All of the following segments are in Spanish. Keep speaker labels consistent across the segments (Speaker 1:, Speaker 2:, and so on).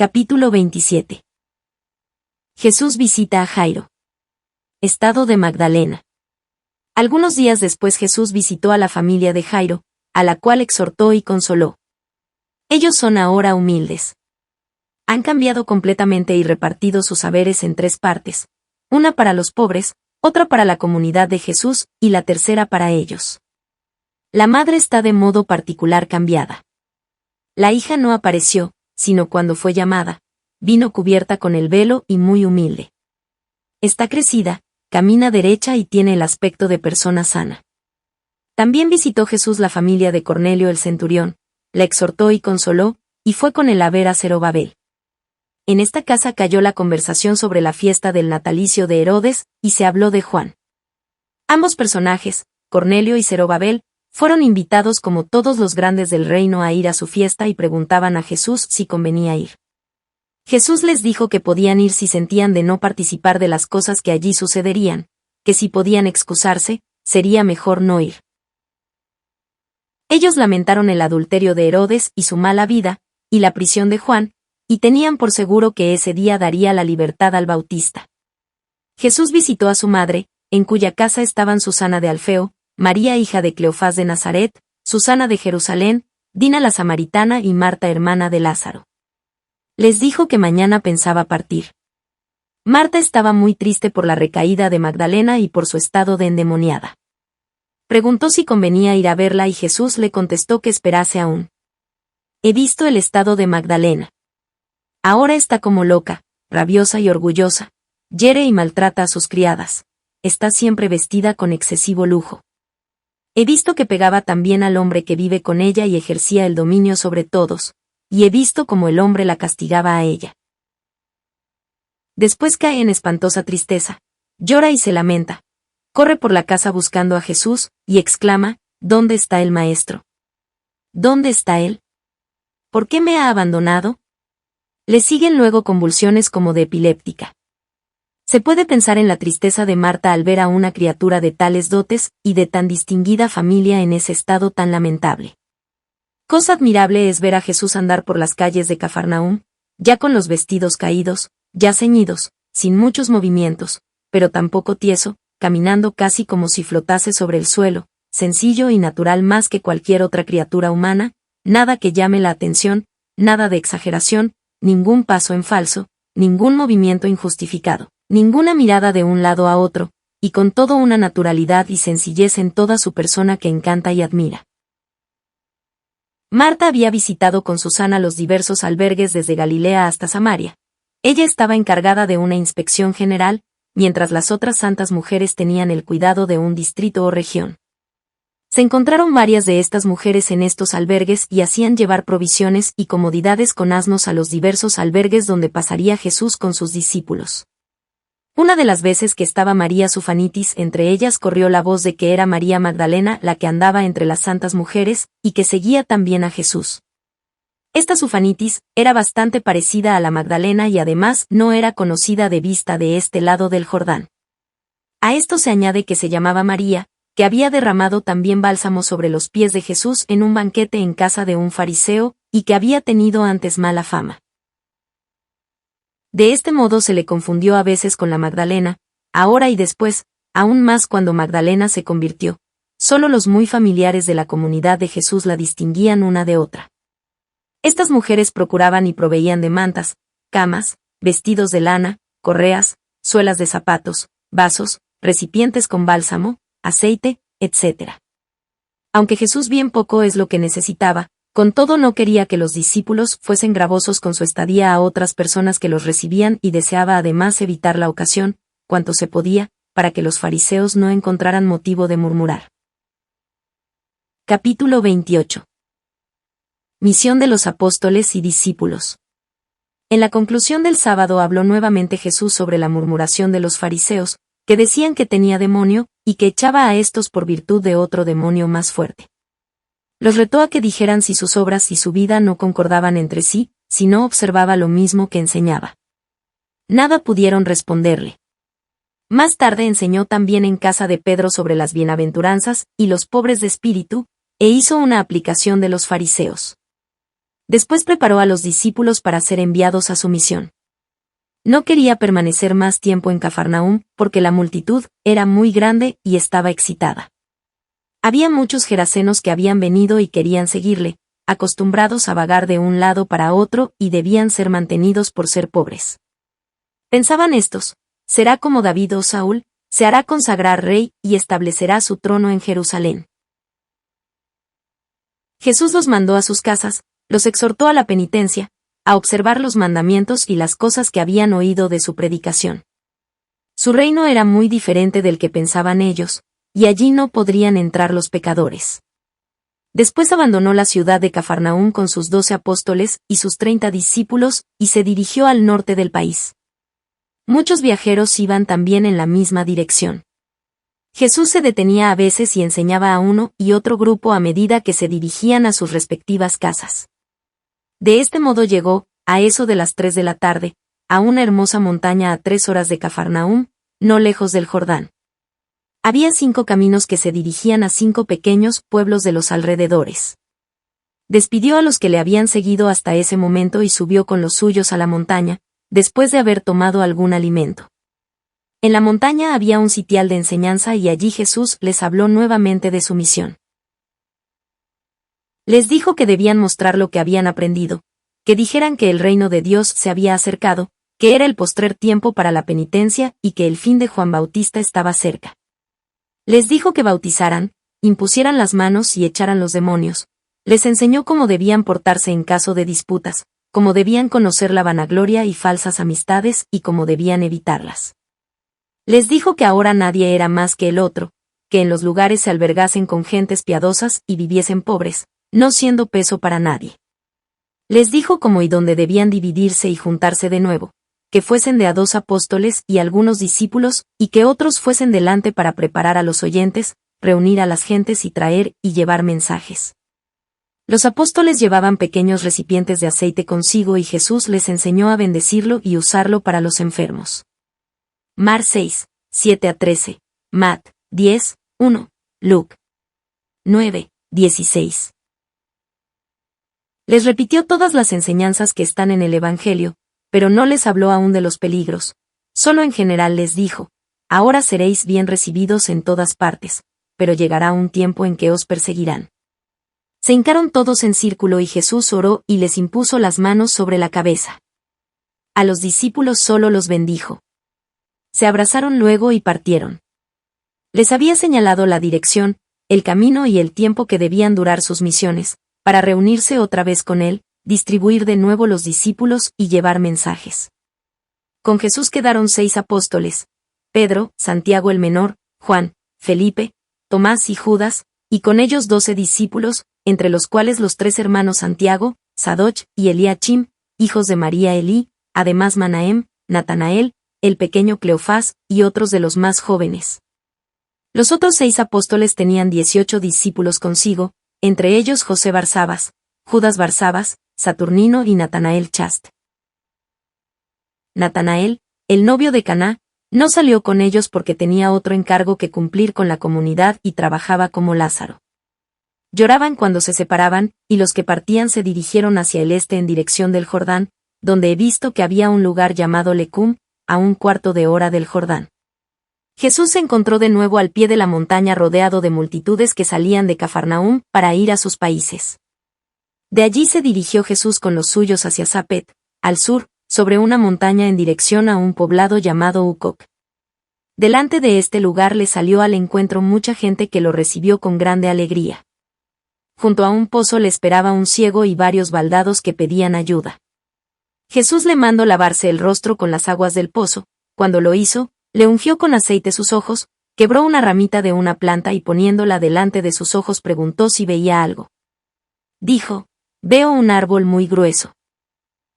Speaker 1: Capítulo 27. Jesús visita a Jairo. Estado de Magdalena. Algunos días después Jesús visitó a la familia de Jairo, a la cual exhortó y consoló. Ellos son ahora humildes. Han cambiado completamente y repartido sus haberes en 3 partes, una para los pobres, otra para la comunidad de Jesús y la tercera para ellos. La madre está de modo particular cambiada. La hija no apareció, sino cuando fue llamada, vino cubierta con el velo y muy humilde. Está crecida, camina derecha y tiene el aspecto de persona sana. También visitó Jesús la familia de Cornelio el centurión, la exhortó y consoló, y fue con él a ver a Zorobabel. En esta casa cayó la conversación sobre la fiesta del natalicio de Herodes, y se habló de Juan. Ambos personajes, Cornelio y Zorobabel, fueron invitados como todos los grandes del reino a ir a su fiesta y preguntaban a Jesús si convenía ir. Jesús les dijo que podían ir si sentían de no participar de las cosas que allí sucederían, que si podían excusarse, sería mejor no ir. Ellos lamentaron el adulterio de Herodes y su mala vida, y la prisión de Juan, y tenían por seguro que ese día daría la libertad al Bautista. Jesús visitó a su madre, en cuya casa estaban Susana de Alfeo, María hija de Cleofás de Nazaret, Susana de Jerusalén, Dina la Samaritana y Marta hermana de Lázaro. Les dijo que mañana pensaba partir. Marta estaba muy triste por la recaída de Magdalena y por su estado de endemoniada. Preguntó si convenía ir a verla y Jesús le contestó que esperase aún. He visto el estado de Magdalena. Ahora está como loca, rabiosa y orgullosa, hiere y maltrata a sus criadas. Está siempre vestida con excesivo lujo. He visto que pegaba también al hombre que vive con ella y ejercía el dominio sobre todos, y he visto cómo el hombre la castigaba a ella. Después cae en espantosa tristeza, llora y se lamenta, corre por la casa buscando a Jesús, y exclama, ¿dónde está el Maestro? ¿Dónde está él? ¿Por qué me ha abandonado? Le siguen luego convulsiones como de epiléptica. Se puede pensar en la tristeza de Marta al ver a una criatura de tales dotes y de tan distinguida familia en ese estado tan lamentable. Cosa admirable es ver a Jesús andar por las calles de Cafarnaúm, ya con los vestidos caídos, ya ceñidos, sin muchos movimientos, pero tampoco tieso, caminando casi como si flotase sobre el suelo, sencillo y natural más que cualquier otra criatura humana, nada que llame la atención, nada de exageración, ningún paso en falso, ningún movimiento injustificado, ninguna mirada de un lado a otro, y con todo una naturalidad y sencillez en toda su persona que encanta y admira. Marta había visitado con Susana los diversos albergues desde Galilea hasta Samaria. Ella estaba encargada de una inspección general, mientras las otras santas mujeres tenían el cuidado de un distrito o región. Se encontraron varias de estas mujeres en estos albergues y hacían llevar provisiones y comodidades con asnos a los diversos albergues donde pasaría Jesús con sus discípulos. Una de las veces que estaba María Sufanitis entre ellas corrió la voz de que era María Magdalena la que andaba entre las santas mujeres, y que seguía también a Jesús. Esta Sufanitis era bastante parecida a la Magdalena y además no era conocida de vista de este lado del Jordán. A esto se añade que se llamaba María, que había derramado también bálsamo sobre los pies de Jesús en un banquete en casa de un fariseo, y que había tenido antes mala fama. De este modo se le confundió a veces con la Magdalena, ahora y después, aún más cuando Magdalena se convirtió. Solo los muy familiares de la comunidad de Jesús la distinguían una de otra. Estas mujeres procuraban y proveían de mantas, camas, vestidos de lana, correas, suelas de zapatos, vasos, recipientes con bálsamo, aceite, etc. Aunque Jesús bien poco es lo que necesitaba, con todo no quería que los discípulos fuesen gravosos con su estadía a otras personas que los recibían y deseaba además evitar la ocasión, cuanto se podía, para que los fariseos no encontraran motivo de murmurar. Capítulo 28. Misión de los apóstoles y discípulos. En la conclusión del sábado habló nuevamente Jesús sobre la murmuración de los fariseos, que decían que tenía demonio, y que echaba a estos por virtud de otro demonio más fuerte. Los retó a que dijeran si sus obras y su vida no concordaban entre sí, si no observaba lo mismo que enseñaba. Nada pudieron responderle. Más tarde enseñó también en casa de Pedro sobre las bienaventuranzas y los pobres de espíritu, e hizo una aplicación de los fariseos. Después preparó a los discípulos para ser enviados a su misión. No quería permanecer más tiempo en Cafarnaúm, porque la multitud era muy grande y estaba excitada. Había muchos gerasenos que habían venido y querían seguirle, acostumbrados a vagar de un lado para otro y debían ser mantenidos por ser pobres. Pensaban estos, será como David o Saúl, se hará consagrar rey y establecerá su trono en Jerusalén. Jesús los mandó a sus casas, los exhortó a la penitencia, a observar los mandamientos y las cosas que habían oído de su predicación. Su reino era muy diferente del que pensaban ellos, y allí no podrían entrar los pecadores. Después abandonó la ciudad de Cafarnaúm con sus 12 apóstoles y sus 30 discípulos, y se dirigió al norte del país. Muchos viajeros iban también en la misma dirección. Jesús se detenía a veces y enseñaba a uno y otro grupo a medida que se dirigían a sus respectivas casas. De este modo llegó, a eso de las 3 de la tarde, a una hermosa montaña a 3 horas de Cafarnaúm, no lejos del Jordán. Había 5 caminos que se dirigían a 5 pequeños pueblos de los alrededores. Despidió a los que le habían seguido hasta ese momento y subió con los suyos a la montaña, después de haber tomado algún alimento. En la montaña había un sitial de enseñanza y allí Jesús les habló nuevamente de su misión. Les dijo que debían mostrar lo que habían aprendido, que dijeran que el reino de Dios se había acercado, que era el postrer tiempo para la penitencia y que el fin de Juan Bautista estaba cerca. Les dijo que bautizaran, impusieran las manos y echaran los demonios. Les enseñó cómo debían portarse en caso de disputas, cómo debían conocer la vanagloria y falsas amistades y cómo debían evitarlas. Les dijo que ahora nadie era más que el otro, que en los lugares se albergasen con gentes piadosas y viviesen pobres, no siendo peso para nadie. Les dijo cómo y dónde debían dividirse y juntarse de nuevo, que fuesen de a 2 apóstoles y algunos discípulos, y que otros fuesen delante para preparar a los oyentes, reunir a las gentes y traer y llevar mensajes. Los apóstoles llevaban pequeños recipientes de aceite consigo y Jesús les enseñó a bendecirlo y usarlo para los enfermos. Mar 6, 7-13, Mat 10, 1, Luc 9, 16. Les repitió todas las enseñanzas que están en el Evangelio, pero no les habló aún de los peligros, solo en general les dijo, ahora seréis bien recibidos en todas partes, pero llegará un tiempo en que os perseguirán. Se hincaron todos en círculo y Jesús oró y les impuso las manos sobre la cabeza. A los discípulos solo los bendijo. Se abrazaron luego y partieron. Les había señalado la dirección, el camino y el tiempo que debían durar sus misiones, para reunirse otra vez con él, distribuir de nuevo los discípulos y llevar mensajes. Con Jesús quedaron 6 apóstoles: Pedro, Santiago el menor, Juan, Felipe, Tomás y Judas, y con ellos 12 discípulos, entre los cuales los 3 hermanos Santiago, Sadoc y Eliachim, hijos de María Elí, además Manahem, Natanael, el pequeño Cleofás y otros de los más jóvenes. Los otros 6 apóstoles tenían 18 discípulos consigo, entre ellos José Barsabas, Judas Barsabas, Saturnino y Natanael Chast. Natanael, el novio de Caná, no salió con ellos porque tenía otro encargo que cumplir con la comunidad y trabajaba como Lázaro. Lloraban cuando se separaban, y los que partían se dirigieron hacia el este en dirección del Jordán, donde he visto que había un lugar llamado Lecum, a 1/4 de hora del Jordán. Jesús se encontró de nuevo al pie de la montaña rodeado de multitudes que salían de Cafarnaúm para ir a sus países. De allí se dirigió Jesús con los suyos hacia Sapet, al sur, sobre una montaña en dirección a un poblado llamado Ucoc. Delante de este lugar le salió al encuentro mucha gente que lo recibió con grande alegría. Junto a un pozo le esperaba un ciego y varios baldados que pedían ayuda. Jesús le mandó lavarse el rostro con las aguas del pozo. Cuando lo hizo, le ungió con aceite sus ojos, quebró una ramita de una planta y poniéndola delante de sus ojos preguntó si veía algo. Dijo: veo un árbol muy grueso.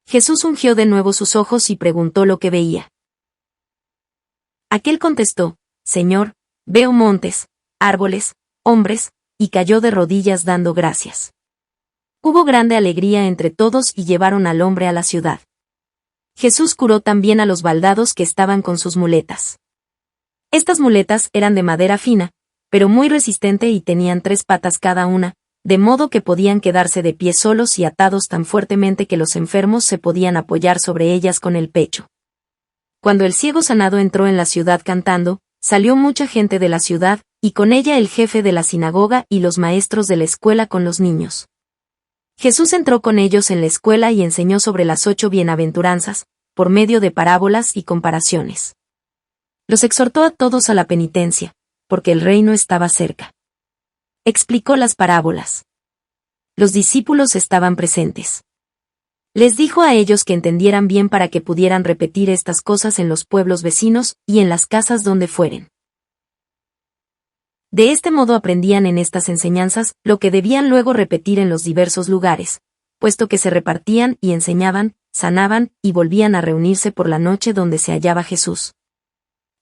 Speaker 1: Jesús ungió de nuevo sus ojos y preguntó lo que veía. Aquel contestó: Señor, veo montes, árboles, hombres, y cayó de rodillas dando gracias. Hubo grande alegría entre todos y llevaron al hombre a la ciudad. Jesús curó también a los baldados que estaban con sus muletas. Estas muletas eran de madera fina, pero muy resistente y tenían 3 patas cada una, de modo que podían quedarse de pie solos y atados tan fuertemente que los enfermos se podían apoyar sobre ellas con el pecho. Cuando el ciego sanado entró en la ciudad cantando, salió mucha gente de la ciudad, y con ella el jefe de la sinagoga y los maestros de la escuela con los niños. Jesús entró con ellos en la escuela y enseñó sobre las 8 bienaventuranzas, por medio de parábolas y comparaciones. Los exhortó a todos a la penitencia, porque el reino estaba cerca. Explicó las parábolas. Los discípulos estaban presentes. Les dijo a ellos que entendieran bien para que pudieran repetir estas cosas en los pueblos vecinos y en las casas donde fueren. De este modo aprendían en estas enseñanzas lo que debían luego repetir en los diversos lugares, puesto que se repartían y enseñaban, sanaban y volvían a reunirse por la noche donde se hallaba Jesús.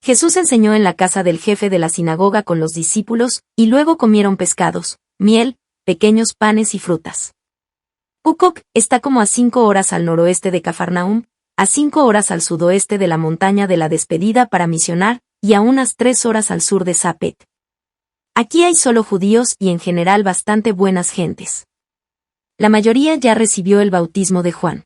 Speaker 1: Jesús enseñó en la casa del jefe de la sinagoga con los discípulos, y luego comieron pescados, miel, pequeños panes y frutas. Hucoc está como a 5 horas al noroeste de Cafarnaúm, a 5 horas al sudoeste de la montaña de la Despedida para misionar, y a unas 3 horas al sur de Sapet. Aquí hay solo judíos y en general bastante buenas gentes. La mayoría ya recibió el bautismo de Juan.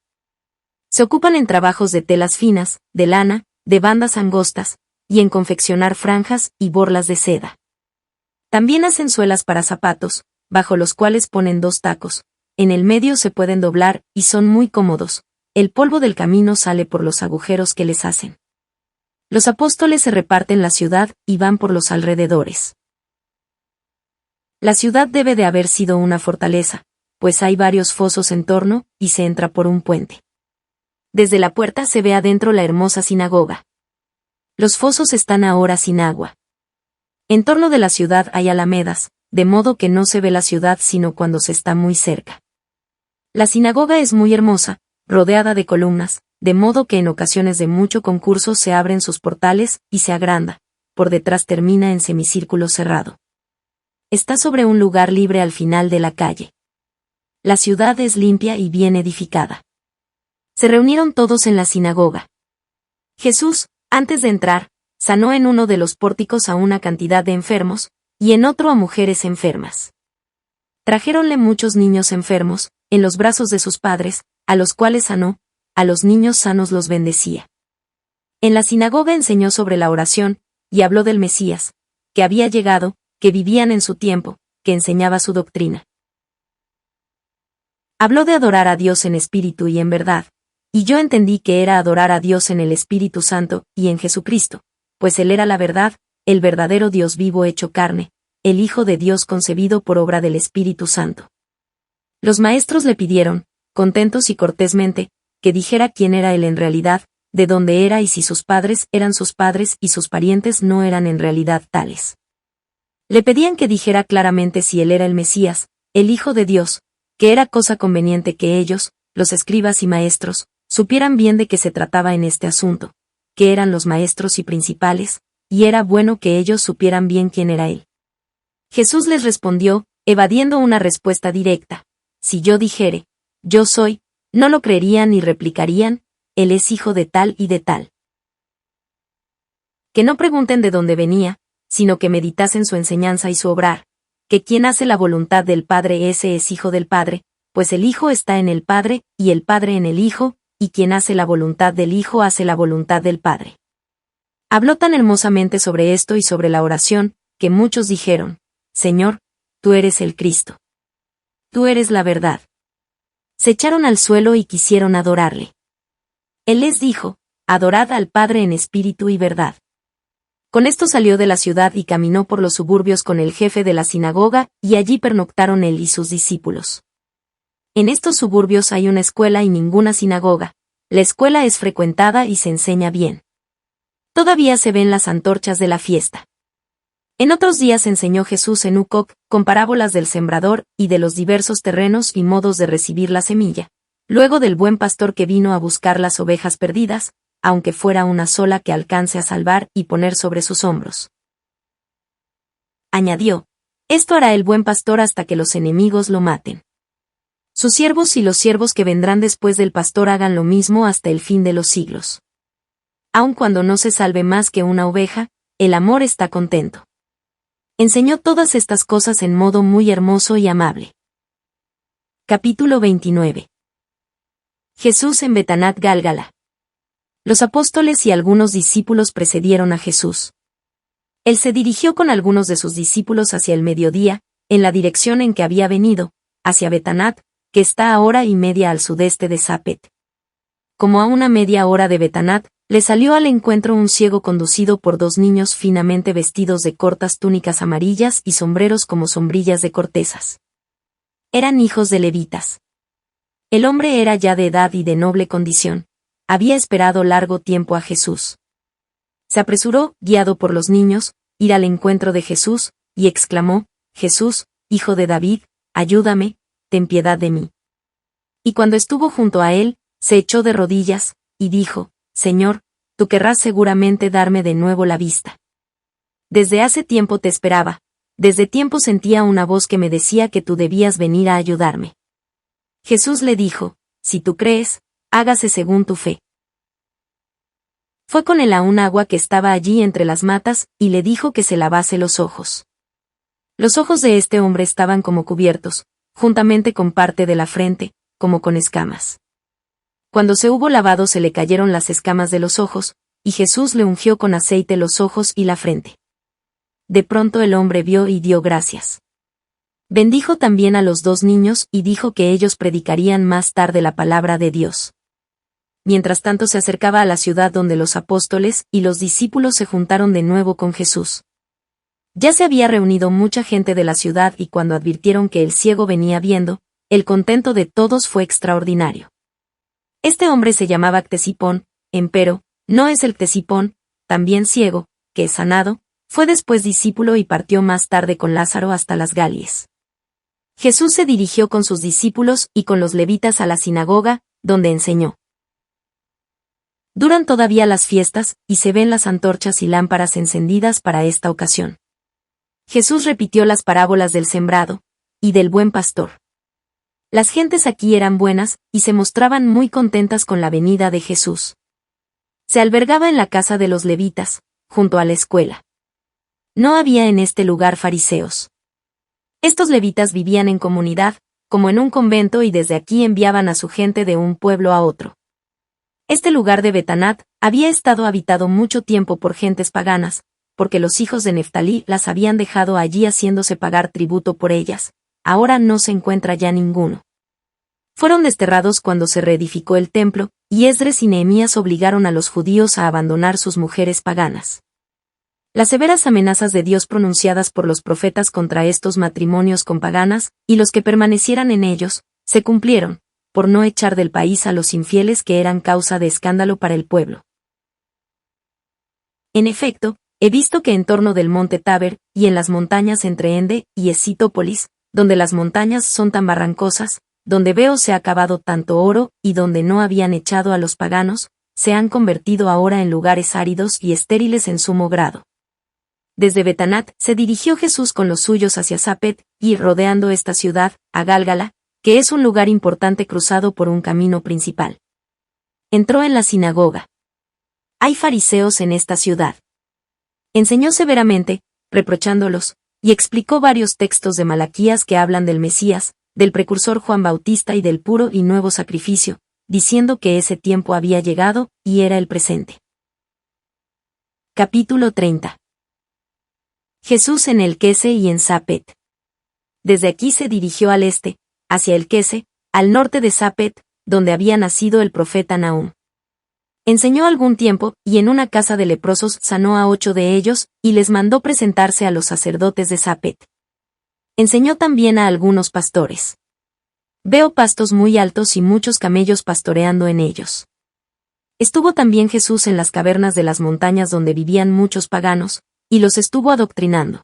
Speaker 1: Se ocupan en trabajos de telas finas, de lana, de bandas angostas, y en confeccionar franjas y borlas de seda. También hacen suelas para zapatos, bajo los cuales ponen 2 tacos, en el medio se pueden doblar y son muy cómodos, el polvo del camino sale por los agujeros que les hacen. Los apóstoles se reparten la ciudad y van por los alrededores. La ciudad debe de haber sido una fortaleza, pues hay varios fosos en torno, y se entra por un puente. Desde la puerta se ve adentro la hermosa sinagoga. Los fosos están ahora sin agua. En torno de la ciudad hay alamedas, de modo que no se ve la ciudad sino cuando se está muy cerca. La sinagoga es muy hermosa, rodeada de columnas, de modo que en ocasiones de mucho concurso se abren sus portales y se agranda, por detrás termina en semicírculo cerrado. Está sobre un lugar libre al final de la calle. La ciudad es limpia y bien edificada. Se reunieron todos en la sinagoga. Jesús, antes de entrar, sanó en uno de los pórticos a una cantidad de enfermos, y en otro a mujeres enfermas. Trajéronle muchos niños enfermos, en los brazos de sus padres, a los cuales sanó, a los niños sanos los bendecía. En la sinagoga enseñó sobre la oración, y habló del Mesías, que había llegado, que vivían en su tiempo, que enseñaba su doctrina. Habló de adorar a Dios en espíritu y en verdad, y yo entendí que era adorar a Dios en el Espíritu Santo y en Jesucristo, pues Él era la verdad, el verdadero Dios vivo hecho carne, el Hijo de Dios concebido por obra del Espíritu Santo. Los maestros le pidieron, contentos y cortésmente, que dijera quién era Él en realidad, de dónde era y si sus padres eran sus padres y sus parientes no eran en realidad tales. Le pedían que dijera claramente si Él era el Mesías, el Hijo de Dios, que era cosa conveniente que ellos, los escribas y maestros, supieran bien de qué se trataba en este asunto, que eran los maestros y principales, y era bueno que ellos supieran bien quién era Él. Jesús les respondió, evadiendo una respuesta directa: si yo dijere, yo soy, no lo creerían ni replicarían, Él es hijo de tal y de tal. Que no pregunten de dónde venía, sino que meditasen su enseñanza y su obrar, que quien hace la voluntad del Padre ese es hijo del Padre, pues el Hijo está en el Padre, y el Padre en el Hijo, y quien hace la voluntad del Hijo hace la voluntad del Padre. Habló tan hermosamente sobre esto y sobre la oración, que muchos dijeron: Señor, tú eres el Cristo. Tú eres la verdad. Se echaron al suelo y quisieron adorarle. Él les dijo: adorad al Padre en espíritu y verdad. Con esto salió de la ciudad y caminó por los suburbios con el jefe de la sinagoga, y allí pernoctaron él y sus discípulos. En estos suburbios hay una escuela y ninguna sinagoga. La escuela es frecuentada y se enseña bien. Todavía se ven las antorchas de la fiesta. En otros días enseñó Jesús en Hucoc, con parábolas del sembrador y de los diversos terrenos y modos de recibir la semilla, luego del buen pastor que vino a buscar las ovejas perdidas, aunque fuera una sola que alcance a salvar y poner sobre sus hombros. Añadió: esto hará el buen pastor hasta que los enemigos lo maten. Sus siervos y los siervos que vendrán después del pastor hagan lo mismo hasta el fin de los siglos. Aun cuando no se salve más que una oveja, el amor está contento. Enseñó todas estas cosas en modo muy hermoso y amable. Capítulo 29. Jesús en Betanat Gálgala. Los apóstoles y algunos discípulos precedieron a Jesús. Él se dirigió con algunos de sus discípulos hacia el mediodía, en la dirección en que había venido, hacia Betanat, que está a hora y media al sudeste de Sapet. Como a una media hora de Betanat, le salió al encuentro un ciego conducido por dos niños finamente vestidos de cortas túnicas amarillas y sombreros como sombrillas de cortezas. Eran hijos de levitas. El hombre era ya de edad y de noble condición. Había esperado largo tiempo a Jesús. Se apresuró, guiado por los niños, ir al encuentro de Jesús, y exclamó: Jesús, hijo de David, ayúdame, ten piedad de mí. Y cuando estuvo junto a él, se echó de rodillas, y dijo: Señor, tú querrás seguramente darme de nuevo la vista. Desde hace tiempo te esperaba, desde tiempo sentía una voz que me decía que tú debías venir a ayudarme. Jesús le dijo: Si tú crees, hágase según tu fe. Fue con él a un agua que estaba allí entre las matas, y le dijo que se lavase los ojos. Los ojos de este hombre estaban como cubiertos, juntamente con parte de la frente, como con escamas. Cuando se hubo lavado se le cayeron las escamas de los ojos, y Jesús le ungió con aceite los ojos y la frente. De pronto el hombre vio y dio gracias. Bendijo también a los dos niños y dijo que ellos predicarían más tarde la palabra de Dios. Mientras tanto se acercaba a la ciudad donde los apóstoles y los discípulos se juntaron de nuevo con Jesús. Ya se había reunido mucha gente de la ciudad y cuando advirtieron que el ciego venía viendo, el contento de todos fue extraordinario. Este hombre se llamaba Ctesifón, empero, no es el Ctesifón, también ciego, que es sanado, fue después discípulo y partió más tarde con Lázaro hasta las Galies. Jesús se dirigió con sus discípulos y con los levitas a la sinagoga, donde enseñó. Duran todavía las fiestas, y se ven las antorchas y lámparas encendidas para esta ocasión. Jesús repitió las parábolas del sembrado, y del buen pastor. Las gentes aquí eran buenas, y se mostraban muy contentas con la venida de Jesús. Se albergaba en la casa de los levitas, junto a la escuela. No había en este lugar fariseos. Estos levitas vivían en comunidad, como en un convento y desde aquí enviaban a su gente de un pueblo a otro. Este lugar de Betanat había estado habitado mucho tiempo por gentes paganas, porque los hijos de Neftalí las habían dejado allí haciéndose pagar tributo por ellas. Ahora no se encuentra ya ninguno. Fueron desterrados cuando se reedificó el templo, y Esdras y Nehemías obligaron a los judíos a abandonar sus mujeres paganas. Las severas amenazas de Dios pronunciadas por los profetas contra estos matrimonios con paganas, y los que permanecieran en ellos, se cumplieron, por no echar del país a los infieles que eran causa de escándalo para el pueblo. En efecto, he visto que en torno del monte Taber, y en las montañas entre Ende y Escitópolis, donde las montañas son tan barrancosas, donde veo se ha cavado tanto oro, y donde no habían echado a los paganos, se han convertido ahora en lugares áridos y estériles en sumo grado. Desde Betanat se dirigió Jesús con los suyos hacia Sapet, y rodeando esta ciudad, a Gálgala, que es un lugar importante cruzado por un camino principal. Entró en la sinagoga. Hay fariseos en esta ciudad. Enseñó severamente, reprochándolos, y explicó varios textos de Malaquías que hablan del Mesías, del precursor Juan Bautista y del puro y nuevo sacrificio, diciendo que ese tiempo había llegado, y era el presente. Capítulo 30. Jesús en el Quese y en Sapet. Desde aquí se dirigió al este, hacia el Quese, al norte de Sapet, donde había nacido el profeta Nahum. Enseñó algún tiempo, y en una casa de leprosos sanó a 8 de ellos, y les mandó presentarse a los sacerdotes de Sapet. Enseñó también a algunos pastores. Veo pastos muy altos y muchos camellos pastoreando en ellos. Estuvo también Jesús en las cavernas de las montañas donde vivían muchos paganos, y los estuvo adoctrinando.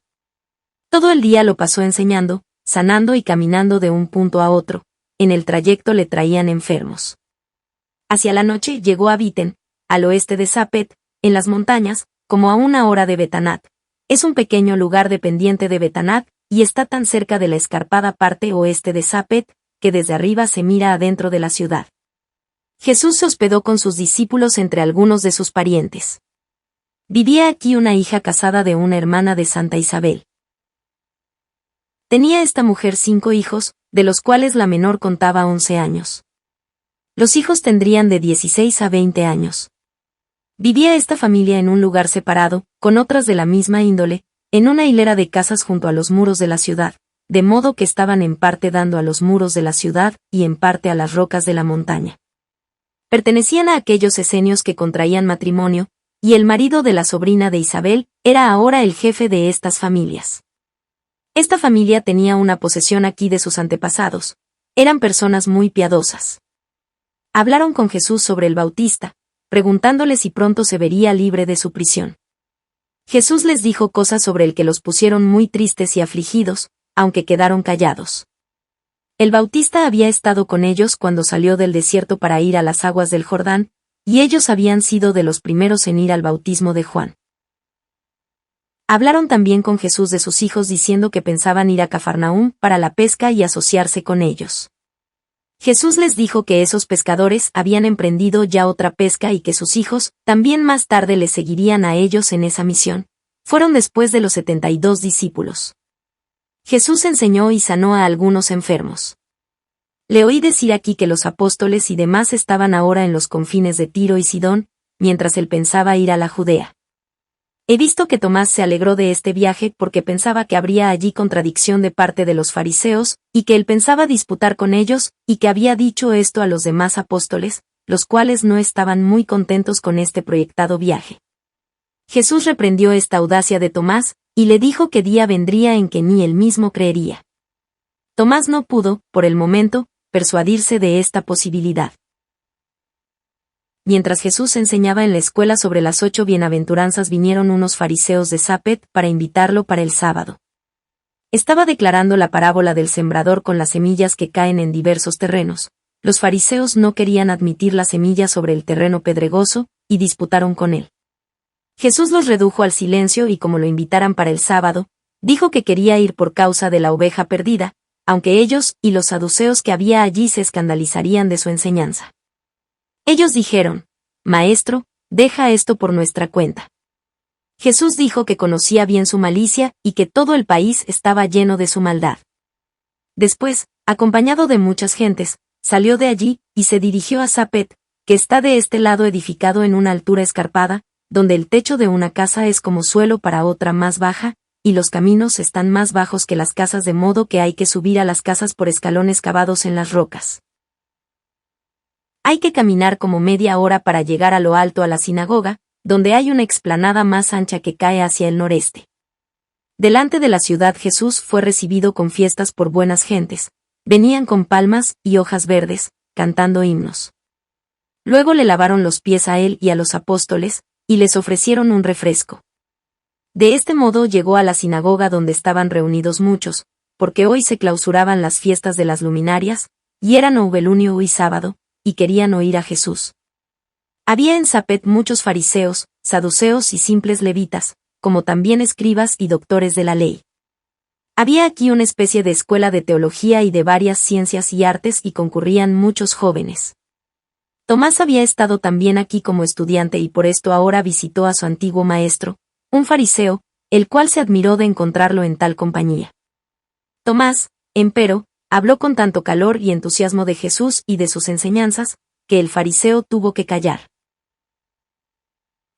Speaker 1: Todo el día lo pasó enseñando, sanando y caminando de un punto a otro, en el trayecto le traían enfermos. Hacia la noche llegó a Biten, al oeste de Sapet, en las montañas, como a una hora de Betanat. Es un pequeño lugar dependiente de Betanat, y está tan cerca de la escarpada parte oeste de Sapet, que desde arriba se mira adentro de la ciudad. Jesús se hospedó con sus discípulos entre algunos de sus parientes. Vivía aquí una hija casada de una hermana de Santa Isabel. Tenía esta mujer 5 hijos, de los cuales la menor contaba 11 años. Los hijos tendrían de 16 a 20 años. Vivía esta familia en un lugar separado, con otras de la misma índole, en una hilera de casas junto a los muros de la ciudad, de modo que estaban en parte dando a los muros de la ciudad y en parte a las rocas de la montaña. Pertenecían a aquellos esenios que contraían matrimonio, y el marido de la sobrina de Isabel era ahora el jefe de estas familias. Esta familia tenía una posesión aquí de sus antepasados. Eran personas muy piadosas. Hablaron con Jesús sobre el Bautista, preguntándole si pronto se vería libre de su prisión. Jesús les dijo cosas sobre el que los pusieron muy tristes y afligidos, aunque quedaron callados. El Bautista había estado con ellos cuando salió del desierto para ir a las aguas del Jordán, y ellos habían sido de los primeros en ir al bautismo de Juan. Hablaron también con Jesús de sus hijos diciendo que pensaban ir a Cafarnaúm para la pesca y asociarse con ellos. Jesús les dijo que esos pescadores habían emprendido ya otra pesca y que sus hijos, también más tarde les seguirían a ellos en esa misión. Fueron después de los 72 discípulos. Jesús enseñó y sanó a algunos enfermos. Le oí decir aquí que los apóstoles y demás estaban ahora en los confines de Tiro y Sidón, mientras él pensaba ir a la Judea. He visto que Tomás se alegró de este viaje porque pensaba que habría allí contradicción de parte de los fariseos, y que él pensaba disputar con ellos, y que había dicho esto a los demás apóstoles, los cuales no estaban muy contentos con este proyectado viaje. Jesús reprendió esta audacia de Tomás, y le dijo que día vendría en que ni él mismo creería. Tomás no pudo, por el momento, persuadirse de esta posibilidad. Mientras Jesús enseñaba en la escuela sobre las 8 bienaventuranzas vinieron unos fariseos de Zapet para invitarlo para el sábado. Estaba declarando la parábola del sembrador con las semillas que caen en diversos terrenos. Los fariseos no querían admitir la semilla sobre el terreno pedregoso, y disputaron con él. Jesús los redujo al silencio y como lo invitaran para el sábado, dijo que quería ir por causa de la oveja perdida, aunque ellos y los saduceos que había allí se escandalizarían de su enseñanza. Ellos dijeron: Maestro, deja esto por nuestra cuenta. Jesús dijo que conocía bien su malicia y que todo el país estaba lleno de su maldad. Después, acompañado de muchas gentes, salió de allí y se dirigió a Zapet, que está de este lado edificado en una altura escarpada, donde el techo de una casa es como suelo para otra más baja, y los caminos están más bajos que las casas de modo que hay que subir a las casas por escalones cavados en las rocas. Hay que caminar como media hora para llegar a lo alto a la sinagoga, donde hay una explanada más ancha que cae hacia el noreste. Delante de la ciudad Jesús fue recibido con fiestas por buenas gentes, venían con palmas y hojas verdes, cantando himnos. Luego le lavaron los pies a él y a los apóstoles, y les ofrecieron un refresco. De este modo llegó a la sinagoga donde estaban reunidos muchos, porque hoy se clausuraban las fiestas de las luminarias, y era novelunio y sábado, y querían oír a Jesús. Había en Zapet muchos fariseos, saduceos y simples levitas, como también escribas y doctores de la ley. Había aquí una especie de escuela de teología y de varias ciencias y artes y concurrían muchos jóvenes. Tomás había estado también aquí como estudiante y por esto ahora visitó a su antiguo maestro, un fariseo, el cual se admiró de encontrarlo en tal compañía. Tomás, empero, habló con tanto calor y entusiasmo de Jesús y de sus enseñanzas, que el fariseo tuvo que callar.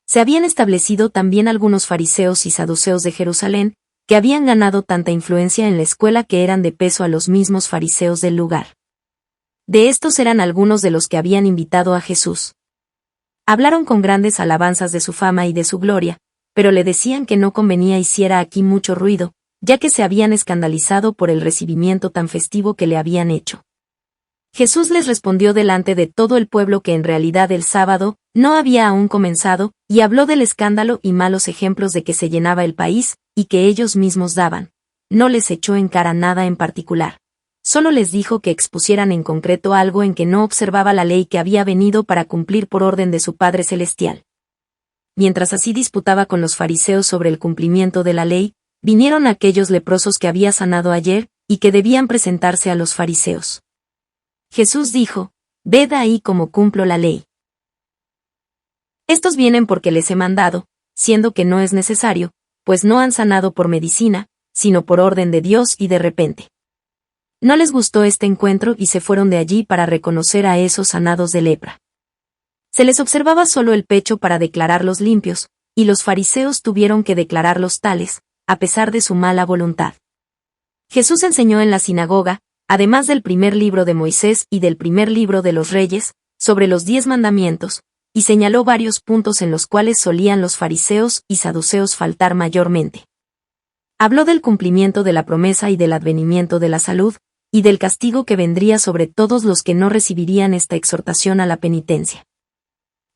Speaker 1: Se habían establecido también algunos fariseos y saduceos de Jerusalén, que habían ganado tanta influencia en la escuela que eran de peso a los mismos fariseos del lugar. De estos eran algunos de los que habían invitado a Jesús. Hablaron con grandes alabanzas de su fama y de su gloria, pero le decían que no convenía hiciera aquí mucho ruido, ya que se habían escandalizado por el recibimiento tan festivo que le habían hecho. Jesús les respondió delante de todo el pueblo que en realidad el sábado no había aún comenzado, y habló del escándalo y malos ejemplos de que se llenaba el país, y que ellos mismos daban. No les echó en cara nada en particular. Solo les dijo que expusieran en concreto algo en que no observaba la ley que había venido para cumplir por orden de su Padre Celestial. Mientras así disputaba con los fariseos sobre el cumplimiento de la ley, vinieron aquellos leprosos que había sanado ayer, y que debían presentarse a los fariseos. Jesús dijo: Ved ahí cómo cumplo la ley. Estos vienen porque les he mandado, siendo que no es necesario, pues no han sanado por medicina, sino por orden de Dios y de repente. No les gustó este encuentro y se fueron de allí para reconocer a esos sanados de lepra. Se les observaba solo el pecho para declararlos limpios, y los fariseos tuvieron que declararlos tales, a pesar de su mala voluntad. Jesús enseñó en la sinagoga, además del primer libro de Moisés y del primer libro de los Reyes, sobre los 10 mandamientos, y señaló varios puntos en los cuales solían los fariseos y saduceos faltar mayormente. Habló del cumplimiento de la promesa y del advenimiento de la salud, y del castigo que vendría sobre todos los que no recibirían esta exhortación a la penitencia.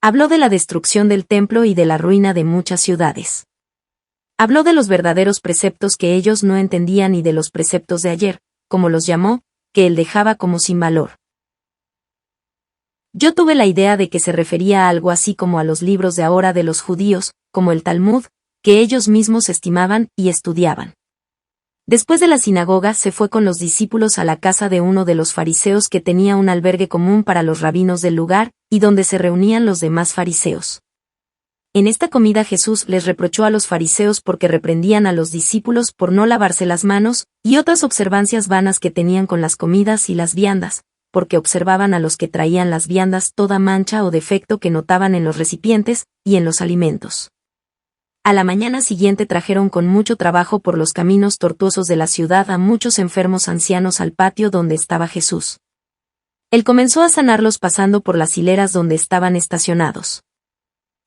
Speaker 1: Habló de la destrucción del templo y de la ruina de muchas ciudades. Habló de los verdaderos preceptos que ellos no entendían y de los preceptos de ayer, como los llamó, que él dejaba como sin valor. Yo tuve la idea de que se refería a algo así como a los libros de ahora de los judíos, como el Talmud, que ellos mismos estimaban y estudiaban. Después de la sinagoga se fue con los discípulos a la casa de uno de los fariseos que tenía un albergue común para los rabinos del lugar, y donde se reunían los demás fariseos. En esta comida Jesús les reprochó a los fariseos porque reprendían a los discípulos por no lavarse las manos, y otras observancias vanas que tenían con las comidas y las viandas, porque observaban a los que traían las viandas toda mancha o defecto que notaban en los recipientes y en los alimentos. A la mañana siguiente trajeron con mucho trabajo por los caminos tortuosos de la ciudad a muchos enfermos ancianos al patio donde estaba Jesús. Él comenzó a sanarlos pasando por las hileras donde estaban estacionados.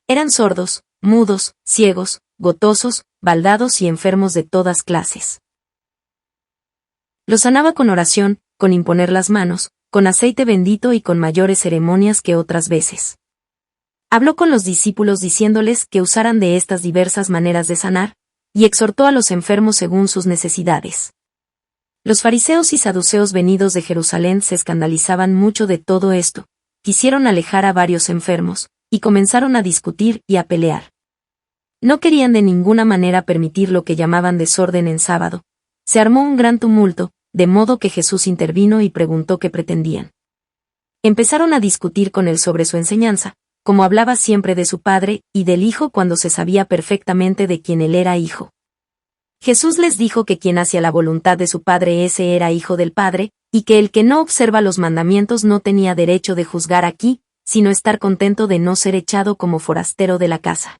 Speaker 1: Eran sordos, mudos, ciegos, gotosos, baldados y enfermos de todas clases. Los sanaba con oración, con imponer las manos, con aceite bendito y con mayores ceremonias que otras veces. Habló con los discípulos diciéndoles que usaran de estas diversas maneras de sanar, y exhortó a los enfermos según sus necesidades. Los fariseos y saduceos venidos de Jerusalén se escandalizaban mucho de todo esto, quisieron alejar a varios enfermos, y comenzaron a discutir y a pelear. No querían de ninguna manera permitir lo que llamaban desorden en sábado. Se armó un gran tumulto, de modo que Jesús intervino y preguntó qué pretendían. Empezaron a discutir con él sobre su enseñanza, como hablaba siempre de su Padre y del Hijo cuando se sabía perfectamente de quién él era hijo. Jesús les dijo que quien hacía la voluntad de su Padre ese era hijo del Padre, y que el que no observa los mandamientos no tenía derecho de juzgar aquí, sino estar contento de no ser echado como forastero de la casa.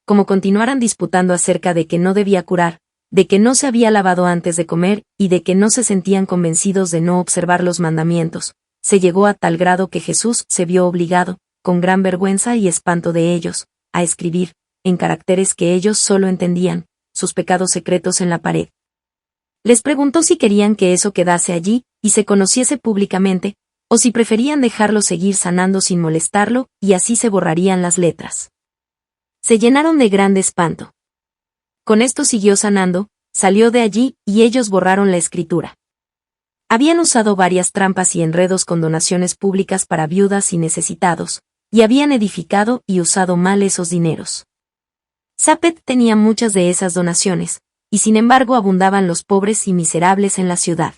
Speaker 1: Como continuaran disputando acerca de que no debía curar, de que no se había lavado antes de comer y de que no se sentían convencidos de no observar los mandamientos, se llegó a tal grado que Jesús se vio obligado, con gran vergüenza y espanto de ellos, a escribir, en caracteres que ellos solo entendían, sus pecados secretos en la pared. Les preguntó si querían que eso quedase allí y se conociese públicamente, o si preferían dejarlo seguir sanando sin molestarlo, y así se borrarían las letras. Se llenaron de grande espanto. Con esto siguió sanando, salió de allí y ellos borraron la escritura. Habían usado varias trampas y enredos con donaciones públicas para viudas y necesitados, y habían edificado y usado mal esos dineros. Zapet tenía muchas de esas donaciones, y sin embargo abundaban los pobres y miserables en la ciudad.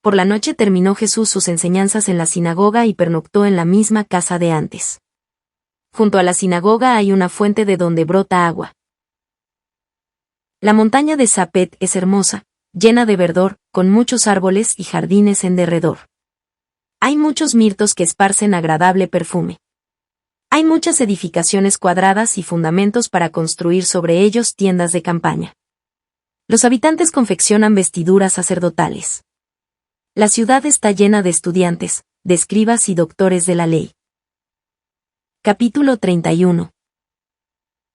Speaker 1: Por la noche terminó Jesús sus enseñanzas en la sinagoga y pernoctó en la misma casa de antes. Junto a la sinagoga hay una fuente de donde brota agua. La montaña de Zapet es hermosa, llena de verdor, con muchos árboles y jardines en derredor. Hay muchos mirtos que esparcen agradable perfume. Hay muchas edificaciones cuadradas y fundamentos para construir sobre ellos tiendas de campaña. Los habitantes confeccionan vestiduras sacerdotales. La ciudad está llena de estudiantes, de escribas y doctores de la ley. Capítulo 31.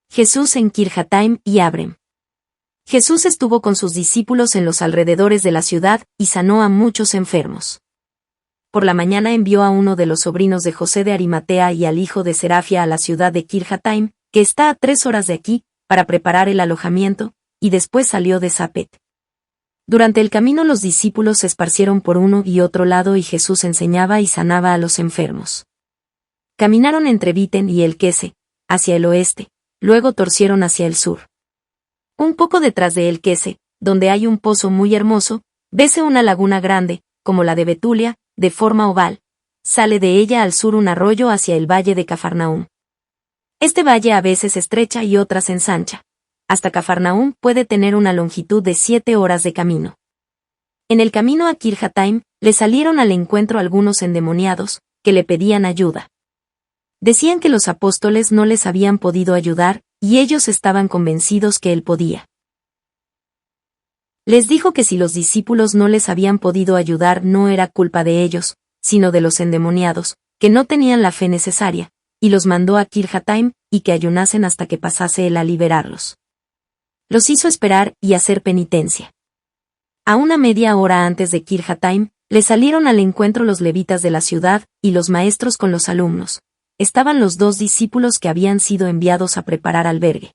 Speaker 1: Jesús en Kirjataim y Abrem. Jesús estuvo con sus discípulos en los alrededores de la ciudad y sanó a muchos enfermos. Por la mañana envió a uno de los sobrinos de José de Arimatea y al hijo de Serafia a la ciudad de Kirjataim, que está a 3 horas de aquí, para preparar el alojamiento, y después salió de Zapet. Durante el camino los discípulos se esparcieron por uno y otro lado y Jesús enseñaba y sanaba a los enfermos. Caminaron entre Biten y el Quese, hacia el oeste, luego torcieron hacia el sur. Un poco detrás de el Quese, donde hay un pozo muy hermoso, vese una laguna grande, como la de Betulia, de forma oval. Sale de ella al sur un arroyo hacia el valle de Cafarnaúm. Este valle a veces estrecha y otras ensancha. Hasta Cafarnaúm puede tener una longitud de 7 horas de camino. En el camino a Kirjataim, le salieron al encuentro algunos endemoniados, que le pedían ayuda. Decían que los apóstoles no les habían podido ayudar, y ellos estaban convencidos que él podía. Les dijo que si los discípulos no les habían podido ayudar no era culpa de ellos, sino de los endemoniados, que no tenían la fe necesaria, y los mandó a Kirjataim, y que ayunasen hasta que pasase él a liberarlos. Los hizo esperar y hacer penitencia. A una media hora antes de Kirjataim, le salieron al encuentro los levitas de la ciudad, y los maestros con los alumnos. Estaban los 2 discípulos que habían sido enviados a preparar albergue.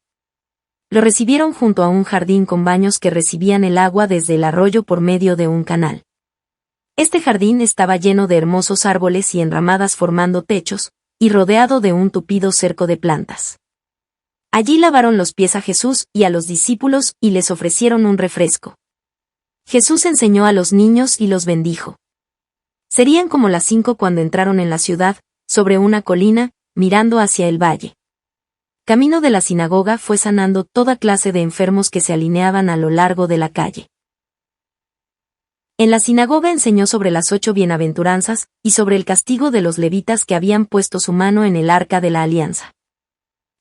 Speaker 1: Lo recibieron junto a un jardín con baños que recibían el agua desde el arroyo por medio de un canal. Este jardín estaba lleno de hermosos árboles y enramadas formando techos, y rodeado de un tupido cerco de plantas. Allí lavaron los pies a Jesús y a los discípulos y les ofrecieron un refresco. Jesús enseñó a los niños y los bendijo. Serían como las 5 cuando entraron en la ciudad, sobre una colina, mirando hacia el valle. Camino de la sinagoga fue sanando toda clase de enfermos que se alineaban a lo largo de la calle. En la sinagoga enseñó sobre las 8 bienaventuranzas, y sobre el castigo de los levitas que habían puesto su mano en el arca de la alianza.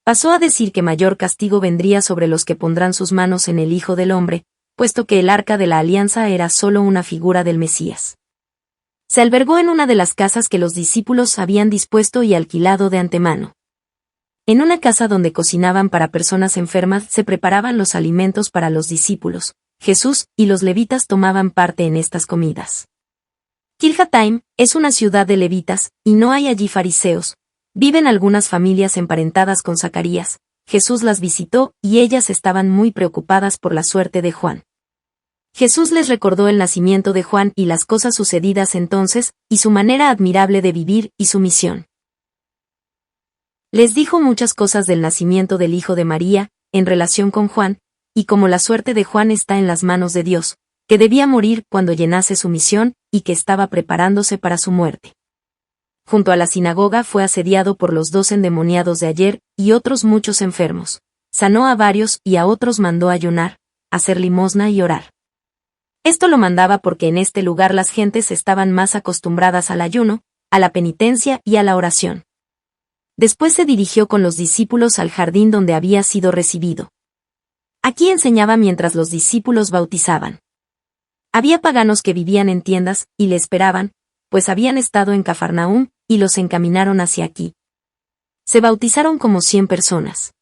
Speaker 1: Pasó a decir que mayor castigo vendría sobre los que pondrán sus manos en el Hijo del Hombre, puesto que el arca de la alianza era solo una figura del Mesías. Se albergó en una de las casas que los discípulos habían dispuesto y alquilado de antemano. En una casa donde cocinaban para personas enfermas se preparaban los alimentos para los discípulos. Jesús y los levitas tomaban parte en estas comidas. Kirjataim es una ciudad de levitas, y no hay allí fariseos. Viven algunas familias emparentadas con Zacarías. Jesús las visitó y ellas estaban muy preocupadas por la suerte de Juan. Jesús les recordó el nacimiento de Juan y las cosas sucedidas entonces, y su manera admirable de vivir y su misión. Les dijo muchas cosas del nacimiento del hijo de María, en relación con Juan, y como la suerte de Juan está en las manos de Dios, que debía morir cuando llenase su misión, y que estaba preparándose para su muerte. Junto a la sinagoga fue asediado por los 2 endemoniados de ayer, y otros muchos enfermos. Sanó a varios y a otros mandó ayunar, hacer limosna y orar. Esto lo mandaba porque en este lugar las gentes estaban más acostumbradas al ayuno, a la penitencia y a la oración. Después se dirigió con los discípulos al jardín donde había sido recibido. Aquí enseñaba mientras los discípulos bautizaban. Había paganos que vivían en tiendas, y le esperaban, pues habían estado en Cafarnaúm, y los encaminaron hacia aquí. Se bautizaron como 100 personas.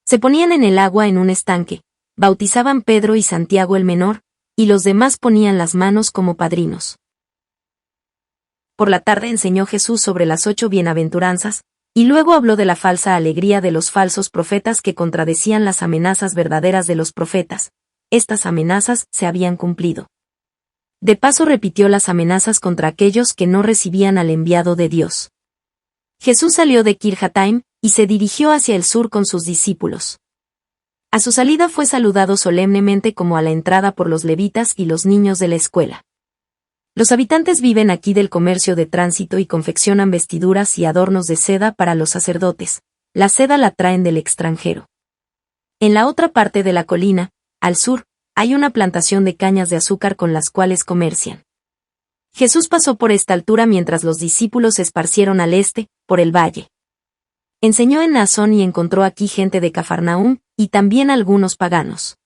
Speaker 1: Se ponían en el agua en un estanque, bautizaban Pedro y Santiago el menor, y los demás ponían las manos como padrinos. Por la tarde enseñó Jesús sobre las 8 bienaventuranzas, y luego habló de la falsa alegría de los falsos profetas que contradecían las amenazas verdaderas de los profetas. Estas amenazas se habían cumplido. De paso repitió las amenazas contra aquellos que no recibían al enviado de Dios. Jesús salió de Kirjataim, y se dirigió hacia el sur con sus discípulos. A su salida fue saludado solemnemente como a la entrada por los levitas y los niños de la escuela. Los habitantes viven aquí del comercio de tránsito y confeccionan vestiduras y adornos de seda para los sacerdotes. La seda la traen del extranjero. En la otra parte de la colina, al sur, hay una plantación de cañas de azúcar con las cuales comercian. Jesús pasó por esta altura mientras los discípulos se esparcieron al este, por el valle. Enseñó en Naasón y encontró aquí gente de Cafarnaúm, y también algunos paganos.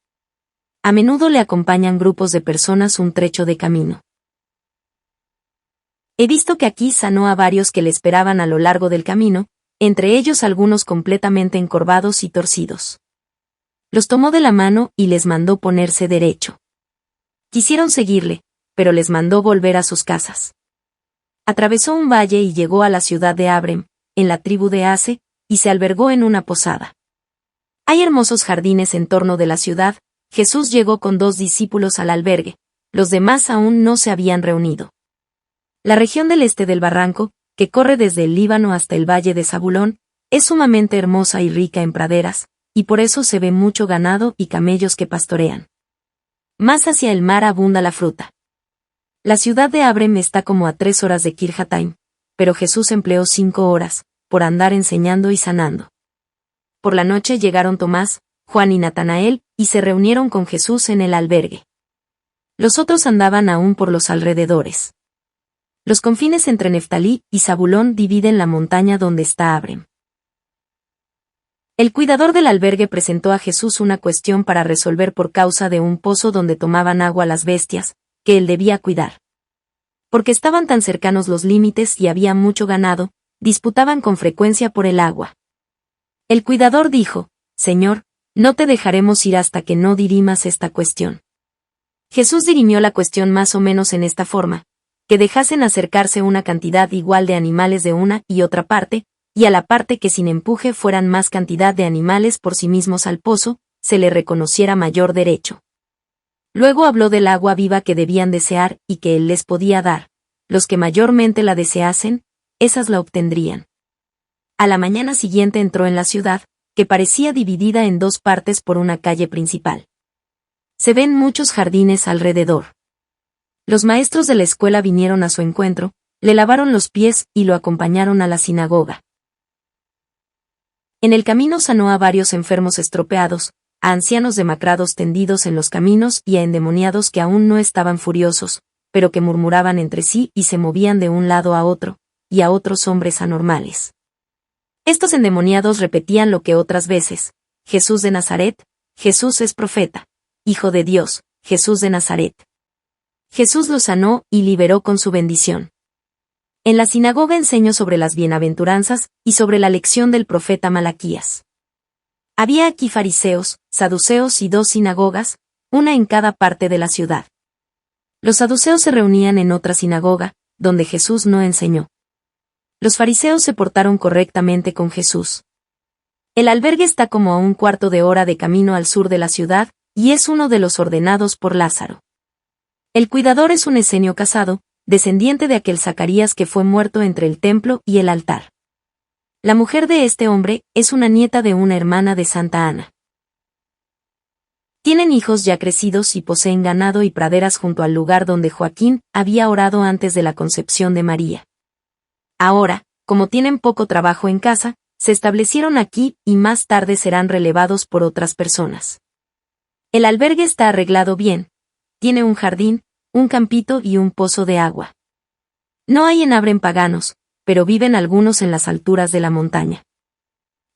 Speaker 1: A menudo le acompañan grupos de personas un trecho de camino. He visto que aquí sanó a varios que le esperaban a lo largo del camino, entre ellos algunos completamente encorvados y torcidos. Los tomó de la mano y les mandó ponerse derecho. Quisieron seguirle, pero les mandó volver a sus casas. Atravesó un valle y llegó a la ciudad de Abrem, en la tribu de Ase, y se albergó en una posada. Hay hermosos jardines en torno de la ciudad. Jesús llegó con 2 discípulos al albergue, los demás aún no se habían reunido. La región del este del barranco, que corre desde el Líbano hasta el valle de Zabulón, es sumamente hermosa y rica en praderas, y por eso se ve mucho ganado y camellos que pastorean. Más hacia el mar abunda la fruta. La ciudad de Abrem está como a 3 horas de Kirjataim, pero Jesús empleó 5 horas, por andar enseñando y sanando. Por la noche llegaron Tomás, Juan y Natanael, y se reunieron con Jesús en el albergue. Los otros andaban aún por los alrededores. Los confines entre Neftalí y Zabulón dividen la montaña donde está Abrem. El cuidador del albergue presentó a Jesús una cuestión para resolver por causa de un pozo donde tomaban agua las bestias, que él debía cuidar. Porque estaban tan cercanos los límites y había mucho ganado, disputaban con frecuencia por el agua. El cuidador dijo: Señor, no te dejaremos ir hasta que no dirimas esta cuestión. Jesús dirimió la cuestión más o menos en esta forma: que dejasen acercarse una cantidad igual de animales de una y otra parte, y a la parte que sin empuje fueran más cantidad de animales por sí mismos al pozo, se le reconociera mayor derecho. Luego habló del agua viva que debían desear y que él les podía dar. Los que mayormente la deseasen, esas la obtendrían. A la mañana siguiente entró en la ciudad, que parecía dividida en dos partes por una calle principal. Se ven muchos jardines alrededor. Los maestros de la escuela vinieron a su encuentro, le lavaron los pies y lo acompañaron a la sinagoga. En el camino sanó a varios enfermos estropeados, a ancianos demacrados tendidos en los caminos y a endemoniados que aún no estaban furiosos, pero que murmuraban entre sí y se movían de un lado a otro, y a otros hombres anormales. Estos endemoniados repetían lo que otras veces: Jesús de Nazaret, Jesús es profeta, Hijo de Dios, Jesús de Nazaret. Jesús los sanó y liberó con su bendición. En la sinagoga enseñó sobre las bienaventuranzas y sobre la lección del profeta Malaquías. Había aquí fariseos, saduceos y 2 sinagogas, una en cada parte de la ciudad. Los saduceos se reunían en otra sinagoga, donde Jesús no enseñó. Los fariseos se portaron correctamente con Jesús. El albergue está como a 1/4 de hora de camino al sur de la ciudad, y es uno de los ordenados por Lázaro. El cuidador es un esenio casado, descendiente de aquel Zacarías que fue muerto entre el templo y el altar. La mujer de este hombre es una nieta de una hermana de Santa Ana. Tienen hijos ya crecidos y poseen ganado y praderas junto al lugar donde Joaquín había orado antes de la concepción de María. Ahora, como tienen poco trabajo en casa, se establecieron aquí y más tarde serán relevados por otras personas. El albergue está arreglado bien, tiene un jardín, un campito y un pozo de agua. No hay en Abrem paganos, pero viven algunos en las alturas de la montaña.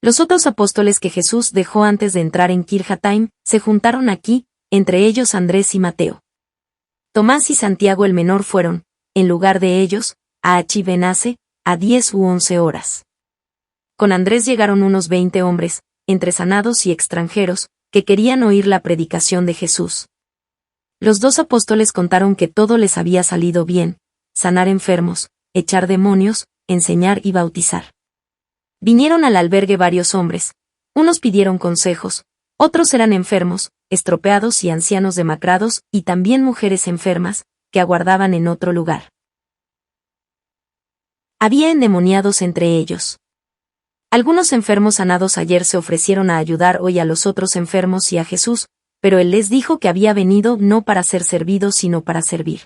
Speaker 1: Los otros apóstoles que Jesús dejó antes de entrar en Kirjataim se juntaron aquí, entre ellos Andrés y Mateo. Tomás y Santiago el menor fueron, en lugar de ellos, a Achibenase, a 10 u 11 horas. Con Andrés llegaron unos 20 hombres, entre sanados y extranjeros, que querían oír la predicación de Jesús. Los 2 apóstoles contaron que todo les había salido bien: sanar enfermos, echar demonios, enseñar y bautizar. Vinieron al albergue varios hombres, unos pidieron consejos, otros eran enfermos, estropeados y ancianos demacrados, y también mujeres enfermas, que aguardaban en otro lugar. Había endemoniados entre ellos. Algunos enfermos sanados ayer se ofrecieron a ayudar hoy a los otros enfermos y a Jesús, pero él les dijo que había venido no para ser servido sino para servir.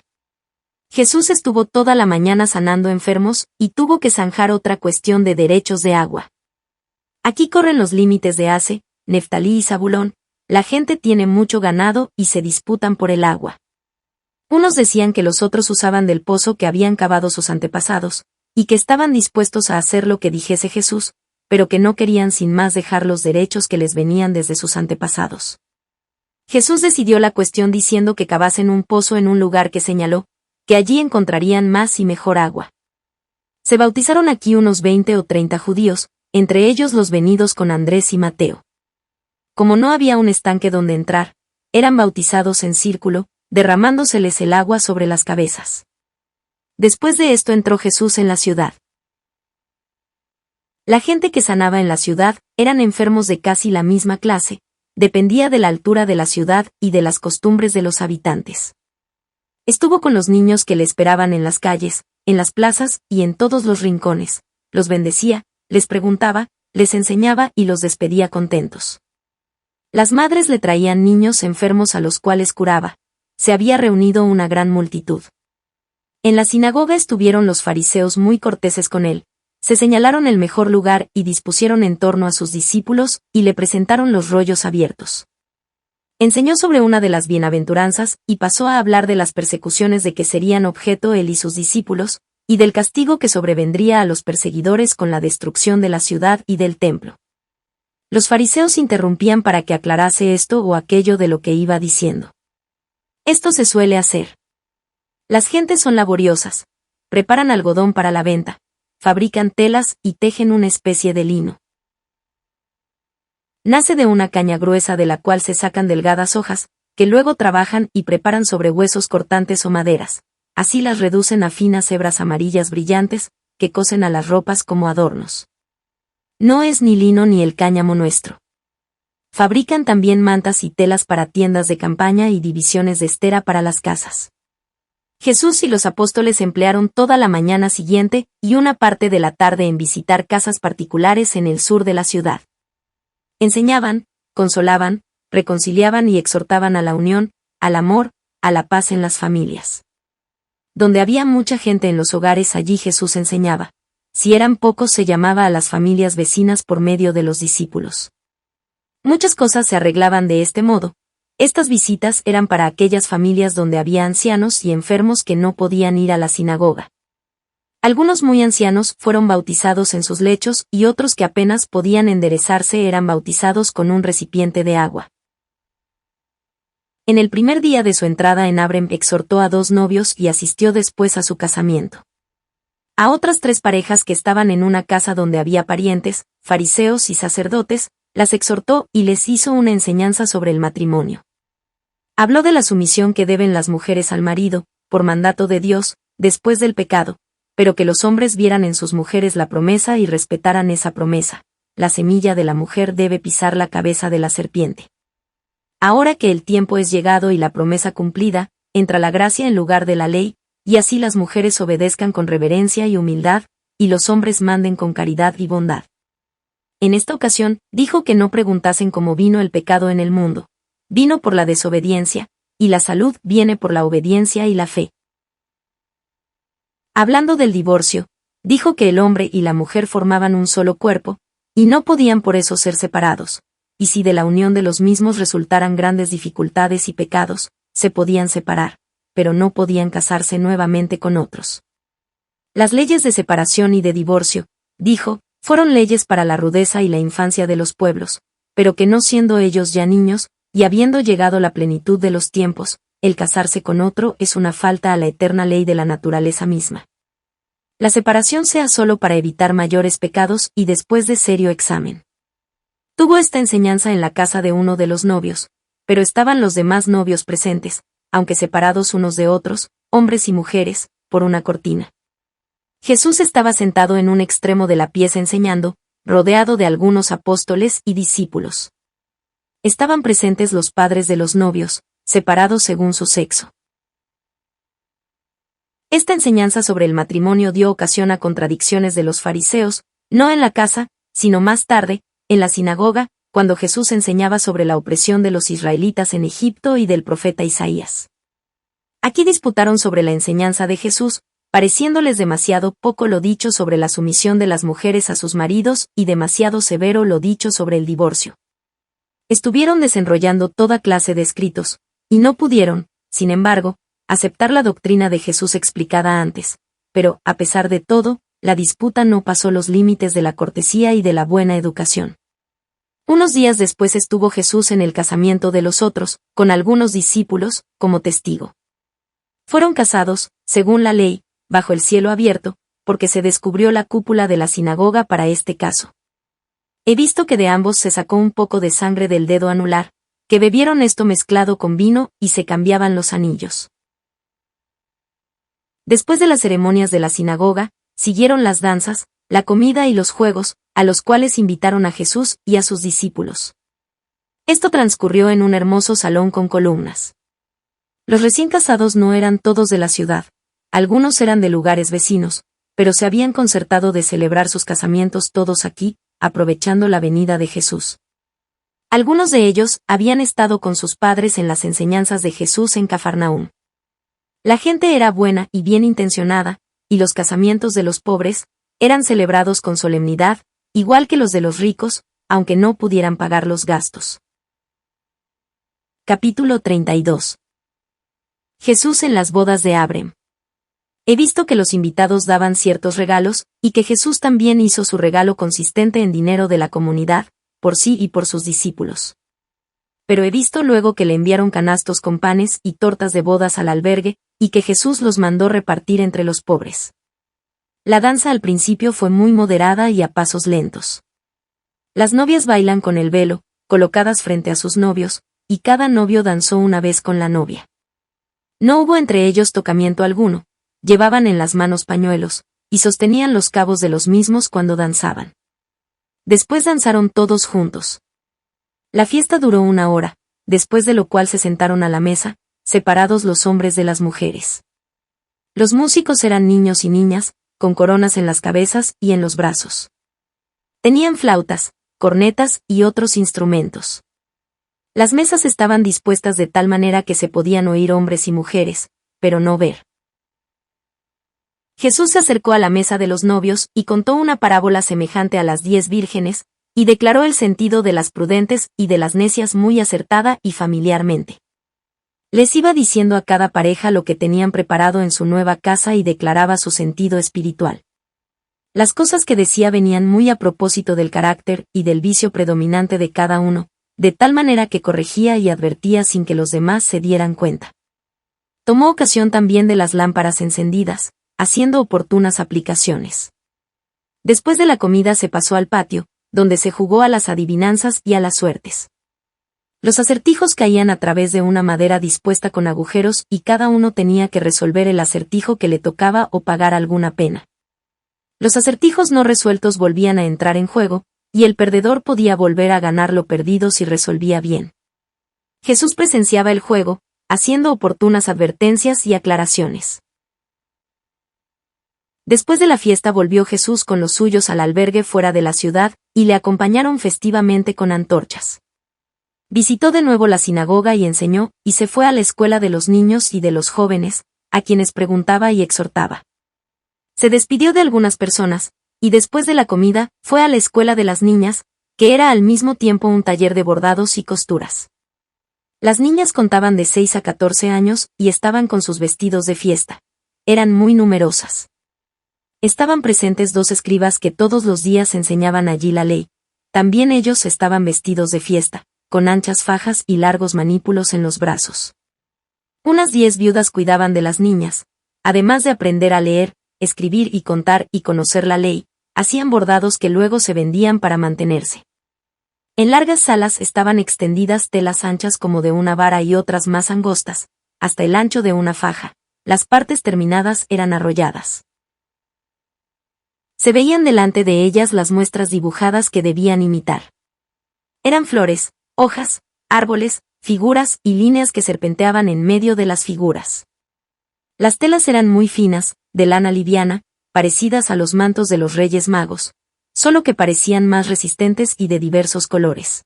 Speaker 1: Jesús estuvo toda la mañana sanando enfermos y tuvo que zanjar otra cuestión de derechos de agua. Aquí corren los límites de Ase, Neftalí y Zabulón, la gente tiene mucho ganado y se disputan por el agua. Unos decían que los otros usaban del pozo que habían cavado sus antepasados, y que estaban dispuestos a hacer lo que dijese Jesús, pero que no querían sin más dejar los derechos que les venían desde sus antepasados. Jesús decidió la cuestión diciendo que cavasen un pozo en un lugar que señaló, que allí encontrarían más y mejor agua. Se bautizaron aquí unos 20 o 30 judíos, entre ellos los venidos con Andrés y Mateo. Como no había un estanque donde entrar, eran bautizados en círculo, derramándoseles el agua sobre las cabezas. Después de esto entró Jesús en la ciudad. La gente que sanaba en la ciudad eran enfermos de casi la misma clase, dependía de la altura de la ciudad y de las costumbres de los habitantes. Estuvo con los niños que le esperaban en las calles, en las plazas y en todos los rincones, los bendecía, les preguntaba, les enseñaba y los despedía contentos. Las madres le traían niños enfermos a los cuales curaba. Se había reunido una gran multitud. En la sinagoga estuvieron los fariseos muy corteses con él, se señalaron el mejor lugar y dispusieron en torno a sus discípulos y le presentaron los rollos abiertos. Enseñó sobre una de las bienaventuranzas y pasó a hablar de las persecuciones de que serían objeto él y sus discípulos, y del castigo que sobrevendría a los perseguidores con la destrucción de la ciudad y del templo. Los fariseos interrumpían para que aclarase esto o aquello de lo que iba diciendo. Esto se suele hacer. Las gentes son laboriosas, preparan algodón para la venta, fabrican telas y tejen una especie de lino. Nace de una caña gruesa de la cual se sacan delgadas hojas, que luego trabajan y preparan sobre huesos cortantes o maderas. Así las reducen a finas hebras amarillas brillantes, que cosen a las ropas como adornos. No es ni lino ni el cáñamo nuestro. Fabrican también mantas y telas para tiendas de campaña y divisiones de estera para las casas. Jesús y los apóstoles emplearon toda la mañana siguiente y una parte de la tarde en visitar casas particulares en el sur de la ciudad. Enseñaban, consolaban, reconciliaban y exhortaban a la unión, al amor, a la paz en las familias. Donde había mucha gente en los hogares, allí Jesús enseñaba. Si eran pocos, se llamaba a las familias vecinas por medio de los discípulos. Muchas cosas se arreglaban de este modo. Estas visitas eran para aquellas familias donde había ancianos y enfermos que no podían ir a la sinagoga. Algunos muy ancianos fueron bautizados en sus lechos y otros que apenas podían enderezarse eran bautizados con un recipiente de agua. En el primer día de su entrada en Abrem exhortó a 2 novios y asistió después a su casamiento. A otras 3 parejas que estaban en una casa donde había parientes, fariseos y sacerdotes, las exhortó y les hizo una enseñanza sobre el matrimonio. Habló de la sumisión que deben las mujeres al marido, por mandato de Dios, después del pecado, pero que los hombres vieran en sus mujeres la promesa y respetaran esa promesa. La semilla de la mujer debe pisar la cabeza de la serpiente. Ahora que el tiempo es llegado y la promesa cumplida, entra la gracia en lugar de la ley, y así las mujeres obedezcan con reverencia y humildad, y los hombres manden con caridad y bondad. En esta ocasión, dijo que no preguntasen cómo vino el pecado en el mundo. Vino por la desobediencia, y la salud viene por la obediencia y la fe. Hablando del divorcio, dijo que el hombre y la mujer formaban un solo cuerpo, y no podían por eso ser separados, y si de la unión de los mismos resultaran grandes dificultades y pecados, se podían separar, pero no podían casarse nuevamente con otros. Las leyes de separación y de divorcio, dijo, fueron leyes para la rudeza y la infancia de los pueblos, pero que no siendo ellos ya niños, y habiendo llegado la plenitud de los tiempos, el casarse con otro es una falta a la eterna ley de la naturaleza misma. La separación sea solo para evitar mayores pecados y después de serio examen. Tuvo esta enseñanza en la casa de uno de los novios, pero estaban los demás novios presentes, aunque separados unos de otros, hombres y mujeres, por una cortina. Jesús estaba sentado en un extremo de la pieza enseñando, rodeado de algunos apóstoles y discípulos. Estaban presentes los padres de los novios, separados según su sexo. Esta enseñanza sobre el matrimonio dio ocasión a contradicciones de los fariseos, no en la casa, sino más tarde, en la sinagoga, cuando Jesús enseñaba sobre la opresión de los israelitas en Egipto y del profeta Isaías. Aquí disputaron sobre la enseñanza de Jesús, pareciéndoles demasiado poco lo dicho sobre la sumisión de las mujeres a sus maridos y demasiado severo lo dicho sobre el divorcio. Estuvieron desenrollando toda clase de escritos, y no pudieron, sin embargo, aceptar la doctrina de Jesús explicada antes, pero, a pesar de todo, la disputa no pasó los límites de la cortesía y de la buena educación. Unos días después estuvo Jesús en el casamiento de los otros, con algunos discípulos, como testigo. Fueron casados, según la ley, bajo el cielo abierto, porque se descubrió la cúpula de la sinagoga para este caso. He visto que de ambos se sacó un poco de sangre del dedo anular, que bebieron esto mezclado con vino y se cambiaban los anillos. Después de las ceremonias de la sinagoga, siguieron las danzas, la comida y los juegos, a los cuales invitaron a Jesús y a sus discípulos. Esto transcurrió en un hermoso salón con columnas. Los recién casados no eran todos de la ciudad, algunos eran de lugares vecinos, pero se habían concertado de celebrar sus casamientos todos aquí, aprovechando la venida de Jesús. Algunos de ellos habían estado con sus padres en las enseñanzas de Jesús en Cafarnaúm. La gente era buena y bien intencionada, y los casamientos de los pobres eran celebrados con solemnidad, igual que los de los ricos, aunque no pudieran pagar los gastos. Capítulo 32. Jesús en las bodas de Abrem. He visto que los invitados daban ciertos regalos, y que Jesús también hizo su regalo consistente en dinero de la comunidad, por sí y por sus discípulos. Pero he visto luego que le enviaron canastos con panes y tortas de bodas al albergue, y que Jesús los mandó repartir entre los pobres. La danza al principio fue muy moderada y a pasos lentos. Las novias bailan con el velo, colocadas frente a sus novios, y cada novio danzó una vez con la novia. No hubo entre ellos tocamiento alguno, llevaban en las manos pañuelos, y sostenían los cabos de los mismos cuando danzaban. Después danzaron todos juntos. La fiesta duró 1 hora, después de lo cual se sentaron a la mesa, separados los hombres de las mujeres. Los músicos eran niños y niñas, con coronas en las cabezas y en los brazos. Tenían flautas, cornetas y otros instrumentos. Las mesas estaban dispuestas de tal manera que se podían oír hombres y mujeres, pero no ver. Jesús se acercó a la mesa de los novios y contó una parábola semejante a las 10 vírgenes, y declaró el sentido de las prudentes y de las necias muy acertada y familiarmente. Les iba diciendo a cada pareja lo que tenían preparado en su nueva casa y declaraba su sentido espiritual. Las cosas que decía venían muy a propósito del carácter y del vicio predominante de cada uno, de tal manera que corregía y advertía sin que los demás se dieran cuenta. Tomó ocasión también de las lámparas encendidas, haciendo oportunas aplicaciones. Después de la comida se pasó al patio, donde se jugó a las adivinanzas y a las suertes. Los acertijos caían a través de una madera dispuesta con agujeros y cada uno tenía que resolver el acertijo que le tocaba o pagar alguna pena. Los acertijos no resueltos volvían a entrar en juego, y el perdedor podía volver a ganar lo perdido si resolvía bien. Jesús presenciaba el juego, haciendo oportunas advertencias y aclaraciones. Después de la fiesta volvió Jesús con los suyos al albergue fuera de la ciudad, y le acompañaron festivamente con antorchas. Visitó de nuevo la sinagoga y enseñó, y se fue a la escuela de los niños y de los jóvenes, a quienes preguntaba y exhortaba. Se despidió de algunas personas, y después de la comida, fue a la escuela de las niñas, que era al mismo tiempo un taller de bordados y costuras. Las niñas contaban de 6 a 14 años, y estaban con sus vestidos de fiesta. Eran muy numerosas. Estaban presentes 2 escribas que todos los días enseñaban allí la ley. También ellos estaban vestidos de fiesta, con anchas fajas y largos manípulos en los brazos. Unas 10 viudas cuidaban de las niñas, además de aprender a leer, escribir y contar y conocer la ley, hacían bordados que luego se vendían para mantenerse. En largas salas estaban extendidas telas anchas como de una vara y otras más angostas, hasta el ancho de una faja. Las partes terminadas eran arrolladas. Se veían delante de ellas las muestras dibujadas que debían imitar. Eran flores, hojas, árboles, figuras y líneas que serpenteaban en medio de las figuras. Las telas eran muy finas, de lana liviana, parecidas a los mantos de los Reyes Magos, solo que parecían más resistentes y de diversos colores.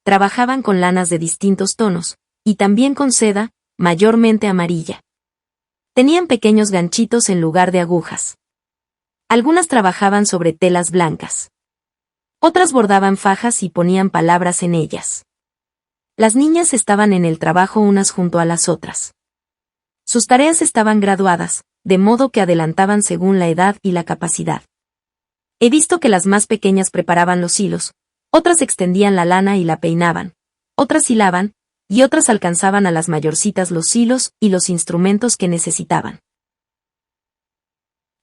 Speaker 1: Trabajaban con lanas de distintos tonos, y también con seda, mayormente amarilla. Tenían pequeños ganchitos en lugar de agujas. Algunas trabajaban sobre telas blancas. Otras bordaban fajas y ponían palabras en ellas. Las niñas estaban en el trabajo unas junto a las otras. Sus tareas estaban graduadas, de modo que adelantaban según la edad y la capacidad. He visto que las más pequeñas preparaban los hilos, otras extendían la lana y la peinaban, otras hilaban, y otras alcanzaban a las mayorcitas los hilos y los instrumentos que necesitaban.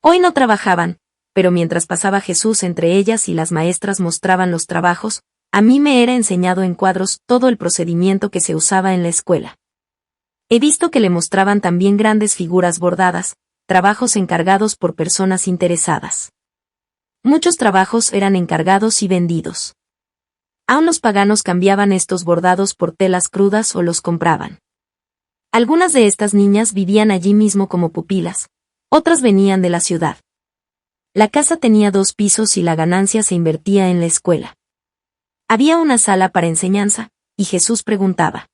Speaker 1: Hoy no trabajaban, pero mientras pasaba Jesús entre ellas y las maestras mostraban los trabajos, a mí me era enseñado en cuadros todo el procedimiento que se usaba en la escuela. He visto que le mostraban también grandes figuras bordadas, trabajos encargados por personas interesadas. Muchos trabajos eran encargados y vendidos. Aún los paganos cambiaban estos bordados por telas crudas o los compraban. Algunas de estas niñas vivían allí mismo como pupilas, otras venían de la ciudad. La casa tenía 2 pisos y la ganancia se invertía en la escuela. Había una sala para enseñanza, y Jesús preguntaba.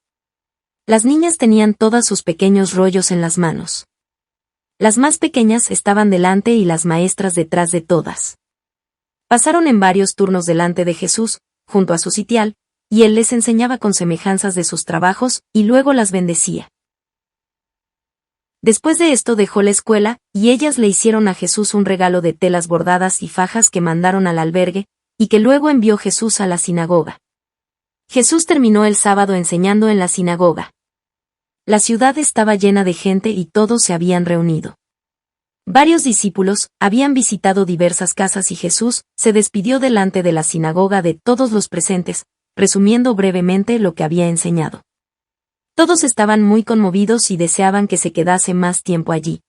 Speaker 1: Las niñas tenían todas sus pequeños rollos en las manos. Las más pequeñas estaban delante y las maestras detrás de todas. Pasaron en varios turnos delante de Jesús, junto a su sitial, y él les enseñaba con semejanzas de sus trabajos, y luego las bendecía. Después de esto dejó la escuela, y ellas le hicieron a Jesús un regalo de telas bordadas y fajas que mandaron al albergue, y que luego envió Jesús a la sinagoga. Jesús terminó el sábado enseñando en la sinagoga. La ciudad estaba llena de gente y todos se habían reunido. Varios discípulos habían visitado diversas casas y Jesús se despidió delante de la sinagoga de todos los presentes, resumiendo brevemente lo que había enseñado. Todos estaban muy conmovidos y deseaban que se quedase más tiempo allí.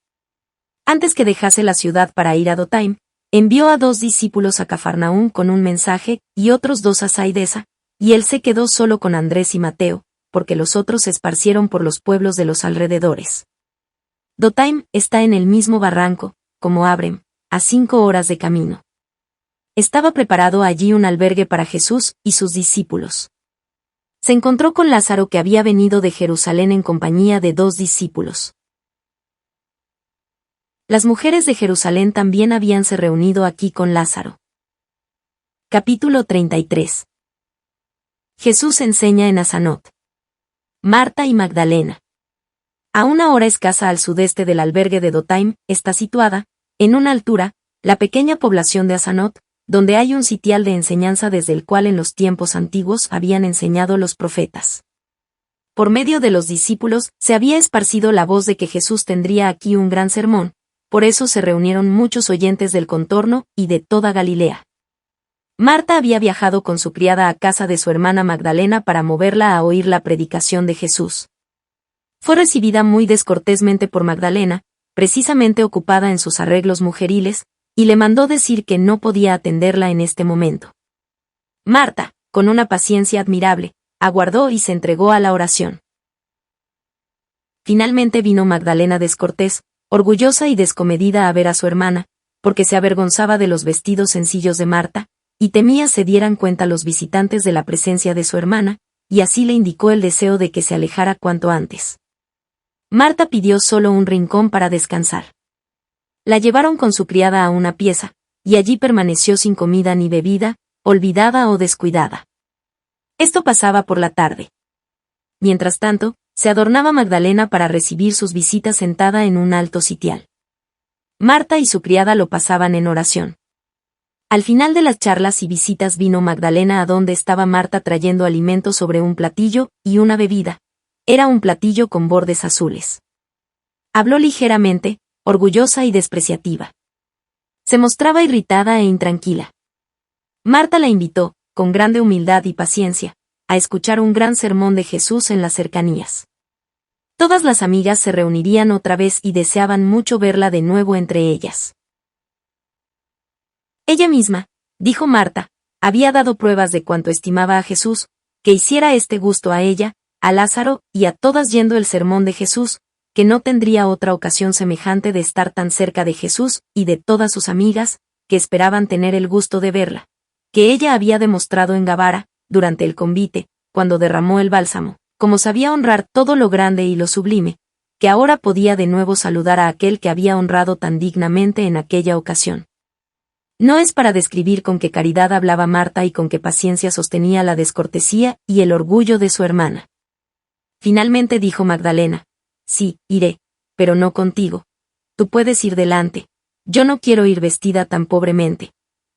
Speaker 1: Antes que dejase la ciudad para ir a Dotaim, envió a 2 discípulos a Cafarnaúm con un mensaje y otros 2 a Saidesa, y él se quedó solo con Andrés y Mateo, porque los otros se esparcieron por los pueblos de los alrededores. Dotaim está en el mismo barranco, como Abrem, a 5 horas de camino. Estaba preparado allí un albergue para Jesús y sus discípulos. Se encontró con Lázaro que había venido de Jerusalén en compañía de 2 discípulos. Las mujeres de Jerusalén también habíanse reunido aquí con Lázaro. Capítulo 33. Jesús enseña en Asanot. Marta y Magdalena. A 1 hora escasa al sudeste del albergue de Dotaim, está situada, en una altura, la pequeña población de Asanot, donde hay un sitial de enseñanza desde el cual en los tiempos antiguos habían enseñado los profetas. Por medio de los discípulos, se había esparcido la voz de que Jesús tendría aquí un gran sermón, por eso se reunieron muchos oyentes del contorno y de toda Galilea. Marta había viajado con su criada a casa de su hermana Magdalena para moverla a oír la predicación de Jesús. Fue recibida muy descortésmente por Magdalena, precisamente ocupada en sus arreglos mujeriles, y le mandó decir que no podía atenderla en este momento. Marta, con una paciencia admirable, aguardó y se entregó a la oración. Finalmente vino Magdalena descortés, orgullosa y descomedida a ver a su hermana, porque se avergonzaba de los vestidos sencillos de Marta, y temía se dieran cuenta los visitantes de la presencia de su hermana, y así le indicó el deseo de que se alejara cuanto antes. Marta pidió solo un rincón para descansar. La llevaron con su criada a una pieza, y allí permaneció sin comida ni bebida, olvidada o descuidada. Esto pasaba por la tarde. Mientras tanto, se adornaba Magdalena para recibir sus visitas sentada en un alto sitial. Marta y su criada lo pasaban en oración. Al final de las charlas y visitas vino Magdalena a donde estaba Marta trayendo alimento sobre un platillo y una bebida. Era un platillo con bordes azules. Habló ligeramente, orgullosa y despreciativa. Se mostraba irritada e intranquila. Marta la invitó, con grande humildad y paciencia, a escuchar un gran sermón de Jesús en las cercanías. Todas las amigas se reunirían otra vez y deseaban mucho verla de nuevo entre ellas. Ella misma, dijo Marta, había dado pruebas de cuánto estimaba a Jesús, que hiciera este gusto a ella, a Lázaro y a todas yendo el sermón de Jesús, que no tendría otra ocasión semejante de estar tan cerca de Jesús y de todas sus amigas, que esperaban tener el gusto de verla, que ella había demostrado en Gabara, durante el convite, cuando derramó el bálsamo, como sabía honrar todo lo grande y lo sublime, que ahora podía de nuevo saludar a aquel que había honrado tan dignamente en aquella ocasión. No es para describir con qué caridad hablaba Marta y con qué paciencia sostenía la descortesía y el orgullo de su hermana. Finalmente dijo Magdalena: sí, iré, pero no contigo. Tú puedes ir delante. Yo no quiero ir vestida tan pobremente.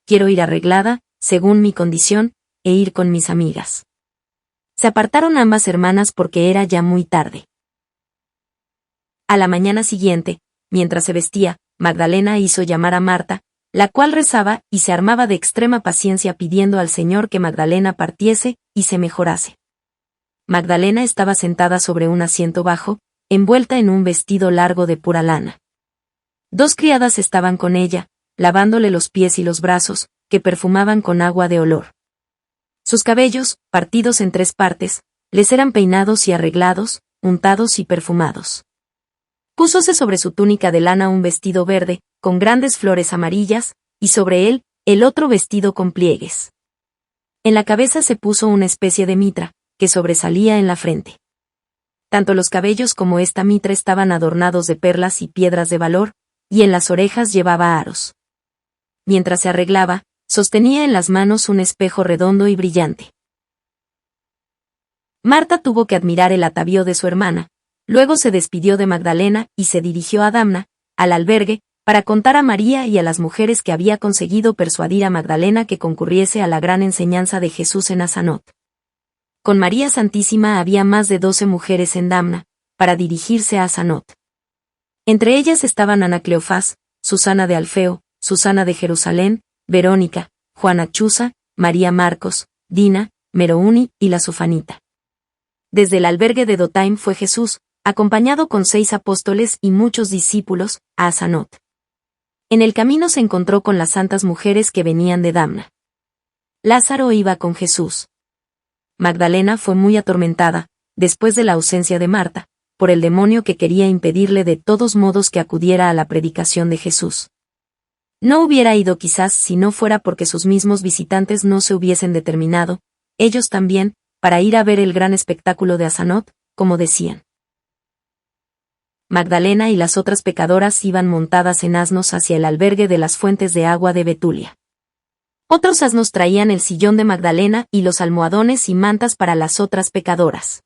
Speaker 1: Quiero ir arreglada, según mi condición, e ir con mis amigas. Se apartaron ambas hermanas porque era ya muy tarde. A la mañana siguiente, mientras se vestía, Magdalena hizo llamar a Marta, la cual rezaba y se armaba de extrema paciencia pidiendo al Señor que Magdalena partiese y se mejorase. Magdalena estaba sentada sobre un asiento bajo, envuelta en un vestido largo de pura lana. 2 criadas estaban con ella, lavándole los pies y los brazos, que perfumaban con agua de olor. Sus cabellos, partidos en 3 partes, les eran peinados y arreglados, untados y perfumados. Púsose sobre su túnica de lana un vestido verde, con grandes flores amarillas, y sobre él, el otro vestido con pliegues. En la cabeza se puso una especie de mitra, que sobresalía en la frente. Tanto los cabellos como esta mitra estaban adornados de perlas y piedras de valor, y en las orejas llevaba aros. Mientras se arreglaba, sostenía en las manos un espejo redondo y brillante. Marta tuvo que admirar el atavío de su hermana, luego se despidió de Magdalena y se dirigió a Damna, al albergue, para contar a María y a las mujeres que había conseguido persuadir a Magdalena que concurriese a la gran enseñanza de Jesús en Asanot. Con María Santísima había más de 12 mujeres en Damna, para dirigirse a Asanot. Entre ellas estaban Ana Cleofás, Susana de Alfeo, Susana de Jerusalén, Verónica, Juana Chuza, María Marcos, Dina, Merouni y la Sufanita. Desde el albergue de Dotaim fue Jesús, acompañado con 6 apóstoles y muchos discípulos, a Asanot. En el camino se encontró con las santas mujeres que venían de Damna. Lázaro iba con Jesús. Magdalena fue muy atormentada, después de la ausencia de Marta, por el demonio que quería impedirle de todos modos que acudiera a la predicación de Jesús. No hubiera ido quizás si no fuera porque sus mismos visitantes no se hubiesen determinado, ellos también, para ir a ver el gran espectáculo de Asanot, como decían. Magdalena y las otras pecadoras iban montadas en asnos hacia el albergue de las fuentes de agua de Betulia. Otros asnos traían el sillón de Magdalena y los almohadones y mantas para las otras pecadoras.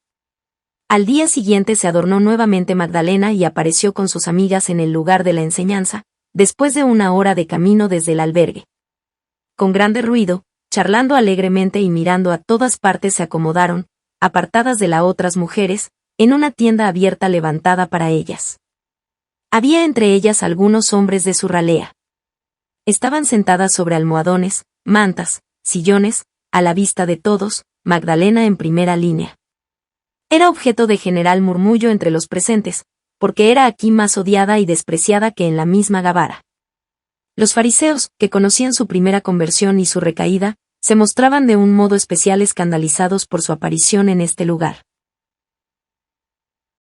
Speaker 1: Al día siguiente se adornó nuevamente Magdalena y apareció con sus amigas en el lugar de la enseñanza, después de 1 hora de camino desde el albergue. Con grande ruido, charlando alegremente y mirando a todas partes se acomodaron, apartadas de las otras mujeres, en una tienda abierta levantada para ellas. Había entre ellas algunos hombres de su ralea. Estaban sentadas sobre almohadones, mantas, sillones, a la vista de todos, Magdalena en primera línea. Era objeto de general murmullo entre los presentes, porque era aquí más odiada y despreciada que en la misma Gabara. Los fariseos, que conocían su primera conversión y su recaída, se mostraban de un modo especial escandalizados por su aparición en este lugar.